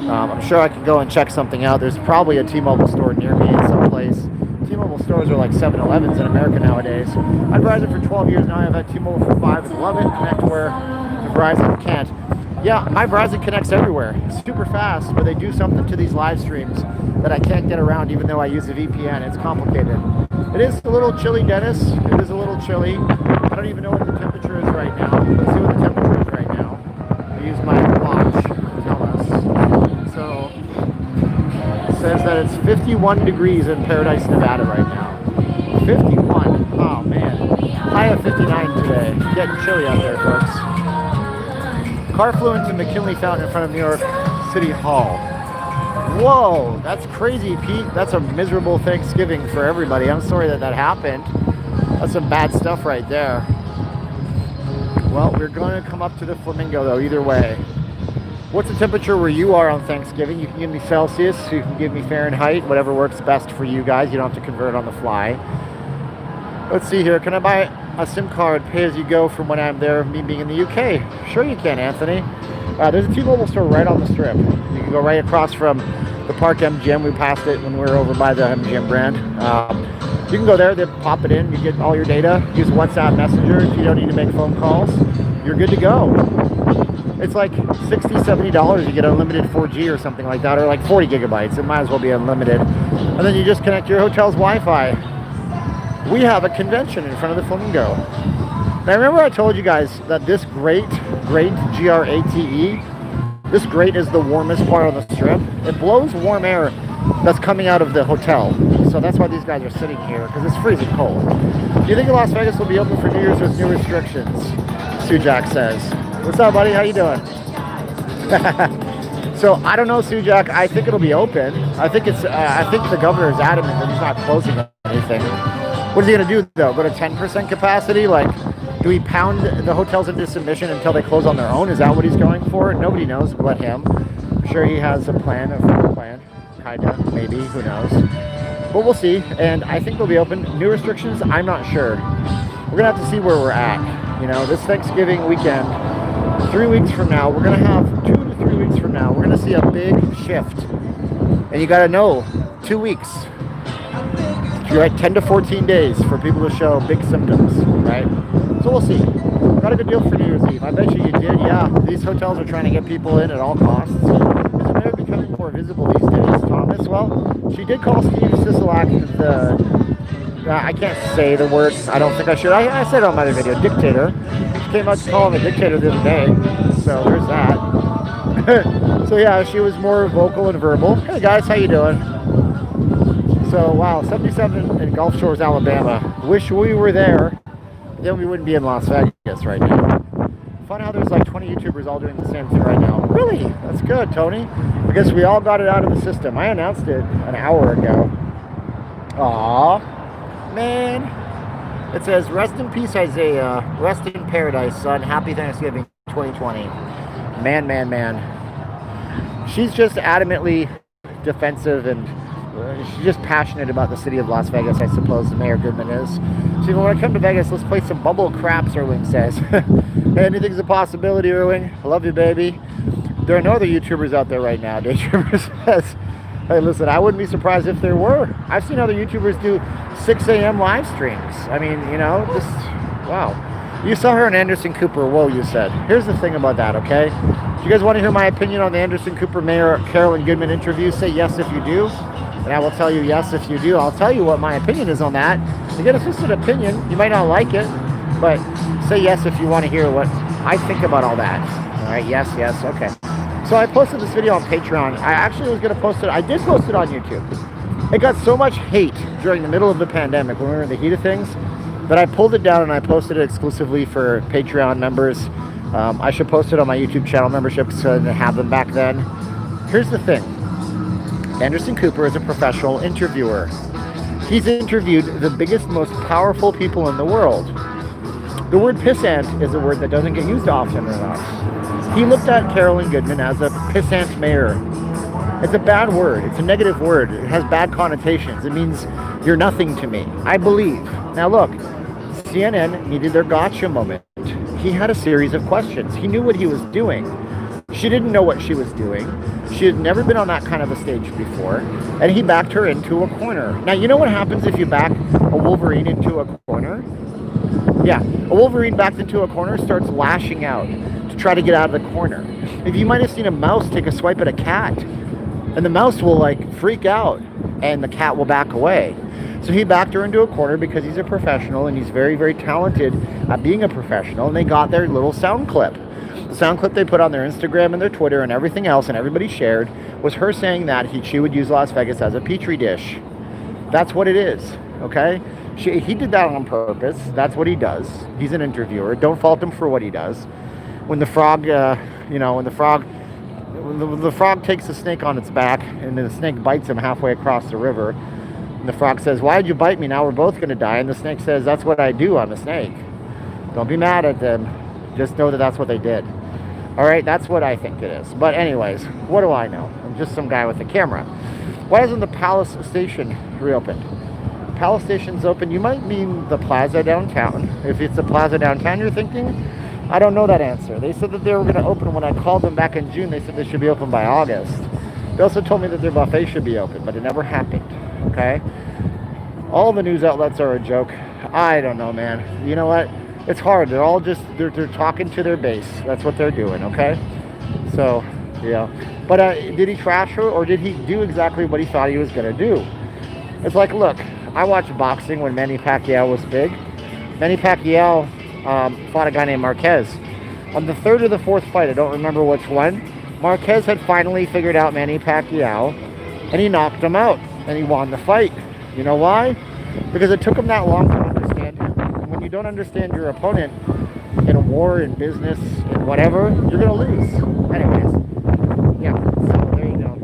I'm sure I could go and check something out. There's probably a T-Mobile store near me in some place. T-Mobile stores are like 7-Elevens in America nowadays. I've Verizon for 12 years now. I've had T-Mobile for 5 and love it. Connect where Verizon can't. Yeah, my Verizon connects everywhere. Super fast, but they do something to these live streams that I can't get around even though I use a VPN. It's complicated. It is a little chilly, Dennis. It is a little chilly. I don't even know what the temperature is right now. Let's see what the temperature is right now. I use my watch to tell us. So, it says that it's 51 degrees in Paradise, Nevada right now. 51. Oh, man. High of 59 today. Getting chilly out there, folks. Car flew into McKinley Fountain in front of New York City Hall. Whoa, that's crazy, Pete. That's a miserable Thanksgiving for everybody. I'm sorry that happened. That's some bad stuff right there. Well, we're going to come up to the Flamingo, though, either way. What's the temperature where you are on Thanksgiving? You can give me Celsius, you can give me Fahrenheit, whatever works best for you guys. You don't have to convert on the fly. Let's see here. Can I buy a SIM card, pay as you go from when I'm there, me being in the UK? Sure you can, Anthony. There's a T-Mobile store right on the strip. You can go right across from the Park MGM. We passed it when we were over by the MGM Grand. You can go there, they pop it in, you get all your data, use WhatsApp Messenger if you don't need to make phone calls. You're good to go. It's like $60, $70. You get unlimited 4G or something like that, or like 40 gigabytes. It might as well be unlimited. And then you just connect your hotel's Wi-Fi. We have a convention in front of the Flamingo. Now remember I told you guys that this grate, G-R-A-T-E, this grate is the warmest part on the strip. It blows warm air that's coming out of the hotel. So that's why these guys are sitting here, because it's freezing cold. Do you think Las Vegas will be open for New Year's with new restrictions? Sujak says. What's up, buddy? How you doing? So I don't know, Sujak. I think it'll be open. I think the governor is adamant that he's not closing anything. What is he going to do, though? Go to 10% capacity? Like, do we pound the hotels into submission until they close on their own? Is that what he's going for? Nobody knows but him. I'm sure he has a plan, kinda, maybe, who knows. But we'll see, and I think they'll be open. New restrictions, I'm not sure. We're going to have to see where we're at. You know, this Thanksgiving weekend, 3 weeks from now, we're going to have 2 to 3 weeks from now, we're going to see a big shift. And you got to know, 2 weeks. You're at 10 to 14 days for people to show big symptoms, right? So we'll see. Got a good deal for New Year's Eve. I bet you did. Yeah, these hotels are trying to get people in at all costs. Is America becoming more visible these days, Thomas? Well, she did call Steve Sisolak I can't say the word. I don't think I should. I said it on my other video, dictator. She came out to call him a dictator the other day. So there's that. So yeah, she was more vocal and verbal. Hey guys, how you doing? So, wow, 77 in Gulf Shores, Alabama. Wish we were there. Then we wouldn't be in Las Vegas right now. Fun how there's like 20 YouTubers all doing the same thing right now. Really? That's good, Tony. I guess we all got it out of the system. I announced it an hour ago. Aw, man. It says, rest in peace, Isaiah. Rest in paradise, son. Happy Thanksgiving 2020. Man. She's just adamantly defensive and she's just passionate about the city of Las Vegas, I suppose the Mayor Goodman is. So when I come to Vegas, let's play some bubble craps, Erwin says. Hey, anything's a possibility, Erwin. I love you, baby. There are no other YouTubers out there right now, Daydreamer says. Hey, listen, I wouldn't be surprised if there were. I've seen other YouTubers do 6 a.m. live streams. I mean, you know, just, wow. You saw her in Anderson Cooper. Whoa, you said. Here's the thing about that, okay? Do you guys want to hear my opinion on the Anderson Cooper Mayor Carolyn Goodman interview? Say yes if you do. And I will tell you yes if you do. I'll tell you what my opinion is on that. Again, it's just an opinion. You might not like it, but say yes if you want to hear what I think about all that. All right, yes, okay. So I posted this video on Patreon. I actually was going to post it. I did post it on YouTube. It got so much hate during the middle of the pandemic when we were in the heat of things that I pulled it down and I posted it exclusively for Patreon members. I should post it on my YouTube channel membership because I didn't have them back then. Here's the thing. Anderson Cooper is a professional interviewer. He's interviewed the biggest, most powerful people in the world. The word pissant is a word that doesn't get used often enough. He looked at Carolyn Goodman as a pissant mayor. It's a bad word. It's a negative word. It has bad connotations. It means you're nothing to me. I believe. Now look, CNN needed their gotcha moment. He had a series of questions. He knew what he was doing. She didn't know what she was doing. She had never been on that kind of a stage before. And he backed her into a corner. Now, you know what happens if you back a Wolverine into a corner? Yeah, a Wolverine backed into a corner starts lashing out to try to get out of the corner. If you might have seen a mouse take a swipe at a cat, and the mouse will like freak out and the cat will back away. So he backed her into a corner because he's a professional and he's very, very talented at being a professional. And they got their little sound clip. The sound clip they put on their Instagram and their Twitter and everything else, and everybody shared, was her saying that she would use Las Vegas as a petri dish. That's what it is, okay? He did that on purpose. That's what he does. He's an interviewer. Don't fault him for what he does. When the frog, when the frog takes the snake on its back and then the snake bites him halfway across the river, and the frog says, "Why'd you bite me? Now we're both going to die." And the snake says, "That's what I do. I'm a snake." Don't be mad at them. Just know that that's what they did. All right, that's what I think it is. But anyways, what do I know? I'm just some guy with a camera. Why isn't the Palace Station reopened? Palace Station's open. You might mean the Plaza downtown. If it's the Plaza downtown you're thinking, I don't know that answer. They said that they were going to open. When I called them back in June, they said they should be open by August. They also told me that their buffet should be open, but it never happened. Okay? All the news outlets are a joke. I don't know, man. You know what? It's hard. They're all just, they're talking to their base. That's what they're doing, okay? So, yeah. But did he trash her, or did he do exactly what he thought he was going to do? It's like, look, I watched boxing when Manny Pacquiao was big. Manny Pacquiao fought a guy named Marquez. On the third or the fourth fight, I don't remember which one, Marquez had finally figured out Manny Pacquiao, and he knocked him out, and he won the fight. You know why? Because it took him that long to understand him. And when you don't understand your opponent in a war, in business, in whatever, you're going to lose. Anyways, yeah, so there you go.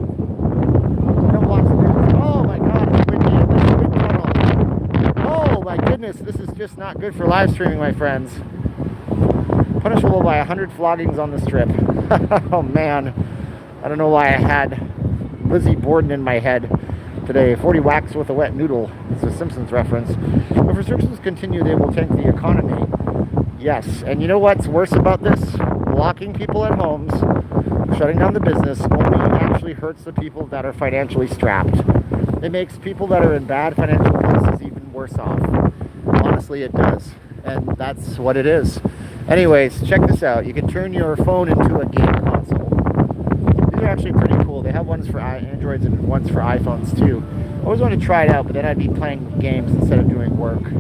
Don't watch the news. Oh my God, it's windy in this wind tunnel. Oh my goodness, this is just not good for live streaming, my friends. Punishable by 100 floggings on the strip. Oh man, I don't know why I had Lizzie Borden in my head today. 40 whacks with a wet noodle. It's a Simpsons reference. If restrictions continue, they will tank the economy. Yes, and you know what's worse about this? Locking people at homes, shutting down the business, only actually hurts the people that are financially strapped. It makes people that are in bad financial places even worse off. Honestly, it does. And that's what it is. Anyways, check this out. You can turn your phone into a game console. These are actually pretty cool. They have ones for Androids and ones for iPhones too. I always wanted to try it out, but then I'd be playing games instead of doing work. You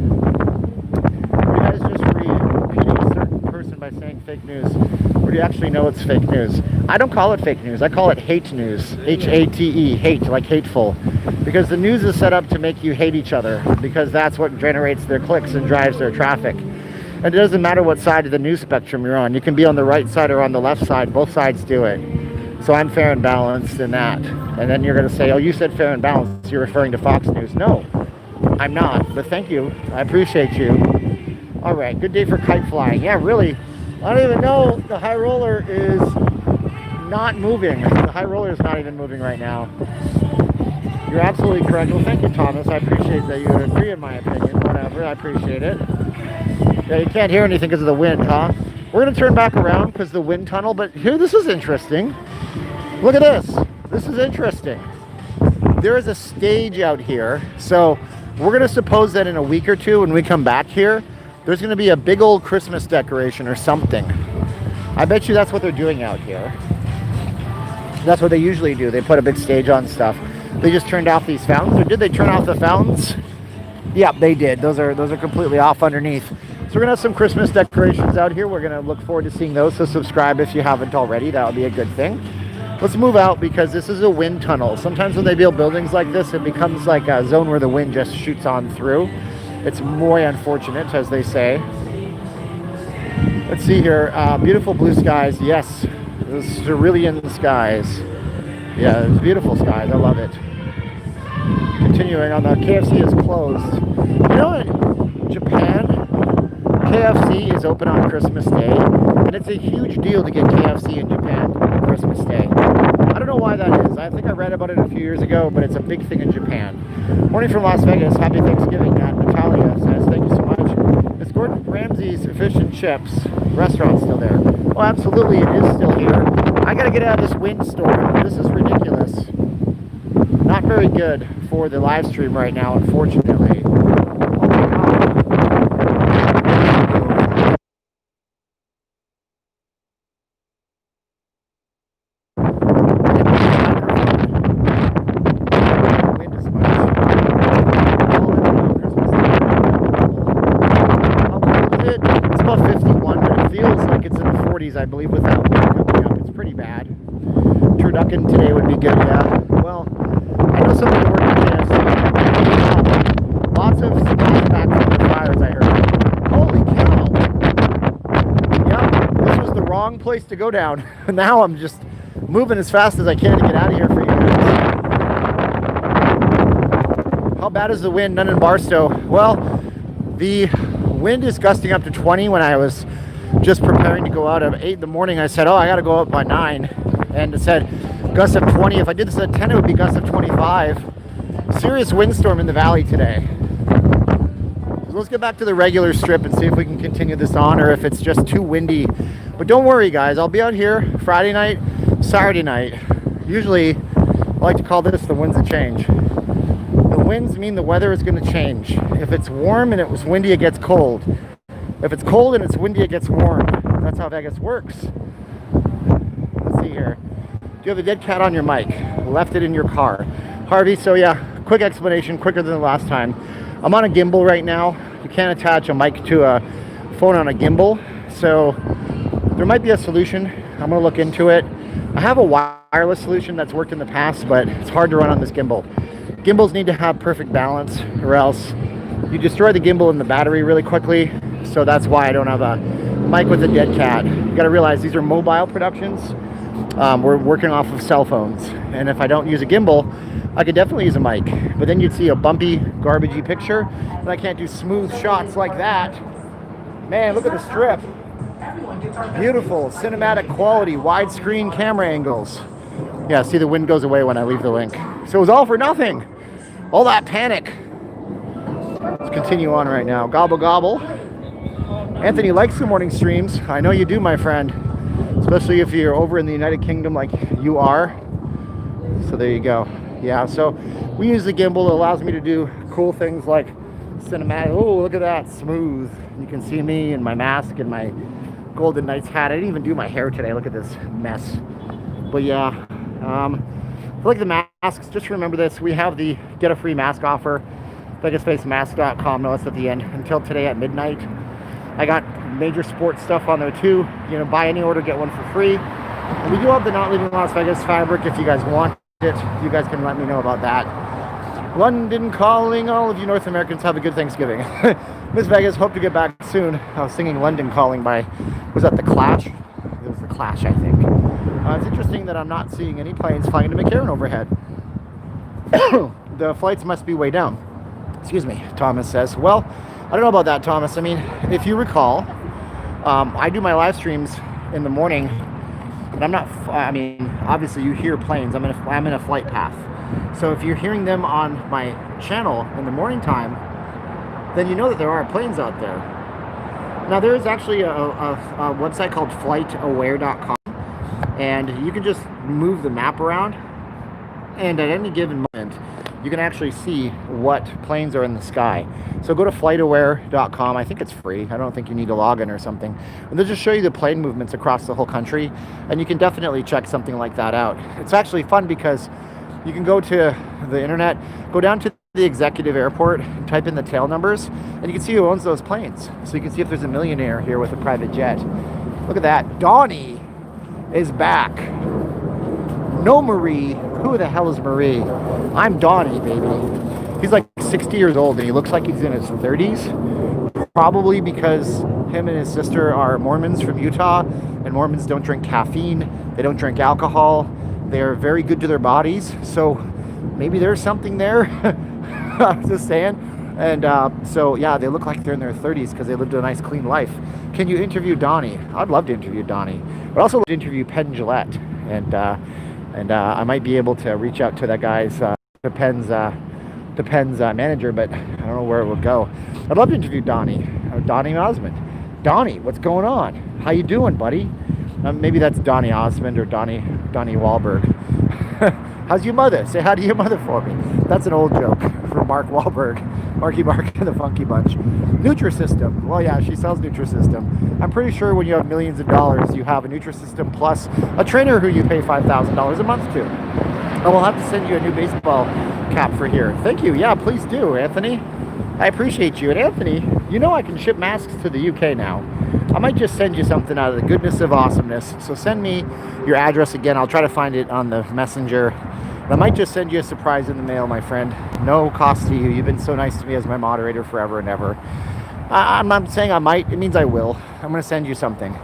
guys just repeating a certain person by saying fake news, or do you actually know it's fake news? I don't call it fake news. I call it hate news. H-A-T-E, hate, like hateful. Because the news is set up to make you hate each other, because that's what generates their clicks and drives their traffic. And it doesn't matter what side of the news spectrum you're on. You can be on the right side or on the left side. Both sides do it. So I'm fair and balanced in that. And then you're going to say, oh, you said fair and balanced. You're referring to Fox News. No, I'm not. But thank you. I appreciate you. All right. Good day for kite flying. Yeah, really. I don't even know. The high roller is not moving. The high roller is not even moving right now. You're absolutely correct. Well, thank you, Thomas. I appreciate that you agree in my opinion. Whatever. I appreciate it. Yeah, you can't hear anything because of the wind, huh? We're going to turn back around because of the wind tunnel, but here, this is interesting. Look at this. This is interesting. There is a stage out here. So we're going to suppose that in a week or two when we come back here, there's going to be a big old Christmas decoration or something. I bet you that's what they're doing out here. That's what they usually do. They put a big stage on stuff. They just turned off these fountains, or did they turn off the fountains? Yep, they did. Those are completely off underneath. So we're going to have some Christmas decorations out here. We're going to look forward to seeing those. So subscribe if you haven't already. That would be a good thing. Let's move out because this is a wind tunnel. Sometimes when they build buildings like this, it becomes like a zone where the wind just shoots on through. It's muy unfortunate, as they say. Let's see here. Beautiful blue skies. Yes, the cerulean skies. Yeah, it's beautiful skies. I love it. Continuing on, the KFC is closed. You know, in Japan, KFC is open on Christmas Day, and it's a huge deal to get KFC in Japan on Christmas Day. I don't know why that is. I think I read about it a few years ago, but it's a big thing in Japan. Morning from Las Vegas. Happy Thanksgiving, Natalia says. Thank you so much. Is Gordon Ramsay's Fish and Chips restaurant still there? Oh, absolutely, it is still here. I gotta get out of this windstorm. This is ridiculous. Not very good for the live stream right now, unfortunately. Oh my God. It's about 51, but it feels like it's in the 40s, I believe, with that wind coming up. It's pretty bad. Turducken today would be good, yeah. Well, I know somebody that worked at KFC. Lots of back from the fires, I heard. Holy cow! Yep, this was the wrong place to go down. Now I'm just moving as fast as I can to get out of here for you guys. How bad is the wind? None in Barstow. Well, the wind is gusting up to 20. When I was just preparing to go out at 8 in the morning, I said, oh, I got to go out by 9. And it said gusts of 20. If I did this at 10, it would be gusts of 25. Serious windstorm in the valley today. So let's get back to the regular strip and see if we can continue this on or if it's just too windy. But don't worry, guys. I'll be out here Friday night, Saturday night. Usually, I like to call this the winds of change. The winds mean the weather is going to change. If it's warm and it was windy, it gets cold. If it's cold and it's windy, it gets warm. That's how Vegas works. Let's see here. Do you have a dead cat on your mic? Left it in your car. Harvey, so yeah, quick explanation, quicker than the last time. I'm on a gimbal right now. You can't attach a mic to a phone on a gimbal. So there might be a solution. I'm gonna look into it. I have a wireless solution that's worked in the past, but it's hard to run on this gimbal. Gimbals need to have perfect balance or else you destroy the gimbal and the battery really quickly. So that's why I don't have a mic with a dead cat. You gotta realize these are mobile productions. We're working off of cell phones. And if I don't use a gimbal, I could definitely use a mic. But then you'd see a bumpy, garbagey picture. And I can't do smooth shots like that. Man, look at the strip. Beautiful, cinematic quality, widescreen camera angles. Yeah, see the wind goes away when I leave the link. So it was all for nothing. All that panic. Let's continue on right now. Gobble, gobble. Anthony likes the morning streams. I know you do, my friend. Especially if you're over in the United Kingdom like you are. So there you go. Yeah, so we use the gimbal. It allows me to do cool things like cinematic. Oh, look at that. Smooth. You can see me and my mask and my Golden Knights hat. I didn't even do my hair today. Look at this mess. But yeah, for like the masks, just remember this. We have the get a free mask offer. VegasFaceMask.com. No, it's at the end. Until today at midnight. I got major sports stuff on there too. You know, buy any order, get one for free. And we do have the Not Leaving Las Vegas fabric if you guys want it. You guys can let me know about that. London calling. All of you North Americans have a good Thanksgiving. Miss Vegas, hope to get back soon. I was singing London Calling by, was that The Clash? It was The Clash, I think. It's interesting that I'm not seeing any planes flying into McCarran overhead. The flights must be way down. Excuse me, Thomas says. Well, I don't know about that, Thomas. I mean, if you recall, I do my live streams in the morning, and I'm not, I mean, obviously you hear planes. I'm in a flight path. So if you're hearing them on my channel in the morning time, then you know that there are planes out there. Now, there is actually a website called flightaware.com, and you can just move the map around, and at any given moment, you can actually see what planes are in the sky. So go to flightaware.com. I think it's free. I don't think you need a login or something. And they'll just show you the plane movements across the whole country. And you can definitely check something like that out. It's actually fun because you can go to the internet, go down to the executive airport, and type in the tail numbers, and you can see who owns those planes. So you can see if there's a millionaire here with a private jet. Look at that. Donnie is back. No Marie. Who the hell is Marie? I'm Donnie, baby. He's like 60 years old and he looks like he's in his 30s. Probably because him and his sister are Mormons from Utah, and Mormons don't drink caffeine. They don't drink alcohol. They're very good to their bodies. So maybe there's something there. I'm just saying. And so, yeah, they look like they're in their 30s because they lived a nice, clean life. Can you interview Donnie? I'd love to interview Donnie. But also love to interview Penn Jillette. And And I might be able to reach out to that guy's Depends manager, but I don't know where it will go. I'd love to interview Donnie Osmond. Donnie, what's going on? How you doing, buddy? Maybe that's Donnie Osmond or Donnie Wahlberg. How's your mother? Say hi to your mother for me. That's an old joke from Mark Wahlberg. Marky Mark and the Funky Bunch. Nutrisystem. Well, yeah, she sells Nutrisystem. I'm pretty sure when you have millions of dollars, you have a Nutrisystem plus a trainer who you pay $5,000 a month to. I will have to send you a new baseball cap for here. Thank you. Yeah, please do, Anthony. I appreciate you. And Anthony, you know I can ship masks to the UK now. I might just send you something out of the goodness of awesomeness. So send me your address again. I'll try to find it on the messenger. I might just send you a surprise in the mail, my friend. No cost to you. You've been so nice to me as my moderator forever and ever. I'm not saying I might. It means I will. I'm going to send you something.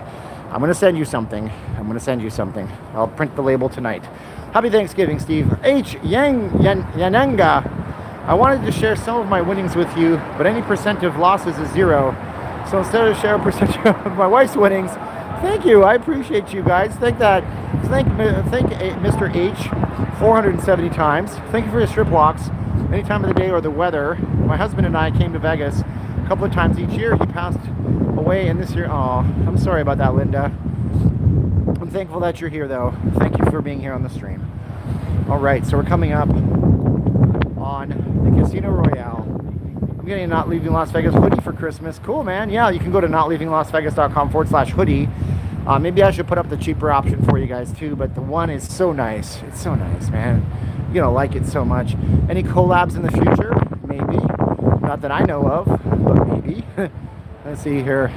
I'm going to send you something. I'm going to send you something. I'll print the label tonight. Happy Thanksgiving, Steve. Yananga. I wanted to share some of my winnings with you, but any percent of losses is 0. So instead of share a percentage of my wife's winnings, thank you. I appreciate you guys. Thank Mr. H 470 times. Thank you for your strip walks any time of the day or the weather. My husband and I came to Vegas a couple of times each year. He passed away, and this year, oh, I'm sorry about that, Linda. I'm thankful that you're here, though. Thank you for being here on the stream. All right, so we're coming up on the Casino Royale. I'm getting a Not Leaving Las Vegas hoodie for Christmas. Cool, man. Yeah, you can go to notleavinglasvegas.com/hoodie. Maybe I should put up the cheaper option for you guys, too, but the one is so nice. It's so nice, man. You're going to like it so much. Any collabs in the future? Maybe. Not that I know of, but maybe. Let's see here.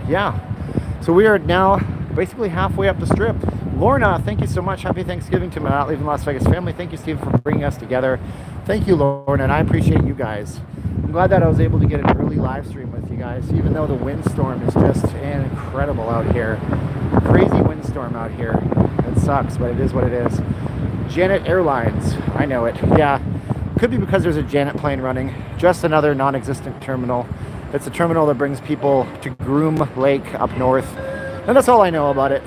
Yeah. So we are now basically halfway up the strip. Lorna, thank you so much. Happy Thanksgiving to my Not Leaving Las Vegas family. Thank you, Steve, for bringing us together. Thank you, Lorna, and I appreciate you guys. I'm glad that I was able to get an early live stream with you guys, even though the windstorm is just incredible out here. Crazy windstorm out here. It sucks, but it is what it is. Janet Airlines. I know it. Yeah. Could be because there's a Janet plane running. Just another non-existent terminal. It's a terminal that brings people to Groom Lake up north. And that's all I know about it.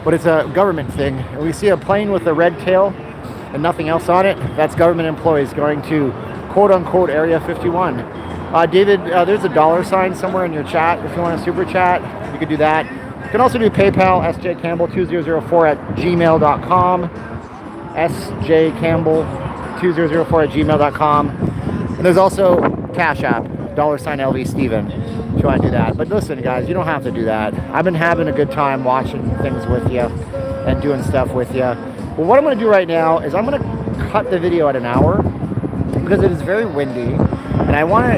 But it's a government thing. And we see a plane with a red tail and nothing else on it. That's government employees going to quote-unquote Area 51. David, there's a $sign somewhere in your chat. If you want to super chat, you could do that. You can also do PayPal, sjcampbell2004@gmail.com. sjcampbell2004@gmail.com. And there's also Cash App, $LV Steven, if you want to do that. But listen, guys, you don't have to do that. I've been having a good time watching things with you and doing stuff with you. Well, what I'm going to do right now is I'm going to cut the video at an hour because it is very windy, and I want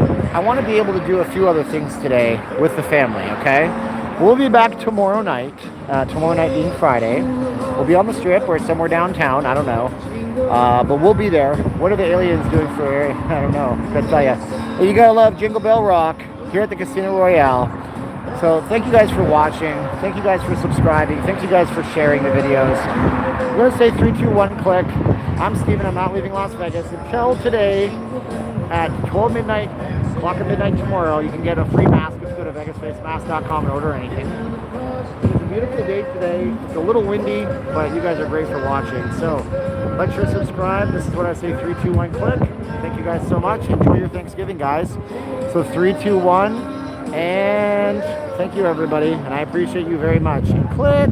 to be able to do a few other things today with the family, okay? We'll be back tomorrow night being Friday. We'll be on the strip or somewhere downtown, I don't know. But we'll be there. What are the aliens doing for, I don't know, I gotta tell you. Well, you gotta love Jingle Bell Rock here at the Casino Royale. So thank you guys for watching. Thank you guys for subscribing. Thank you guys for sharing the videos. I'm gonna say 3, 2, 1, click. I'm Steven, I'm Not Leaving Las Vegas. Until today at 12 midnight, clock at midnight tomorrow, you can get a free mask. Just go to vegasfacemask.com and order anything. It's a beautiful day today. It's a little windy, but you guys are great for watching. So like, share, subscribe. This is what I say, 3, 2, 1, click. Thank you guys so much. Enjoy your Thanksgiving, guys. So 3, 2, 1, and thank you, everybody. And I appreciate you very much. And click.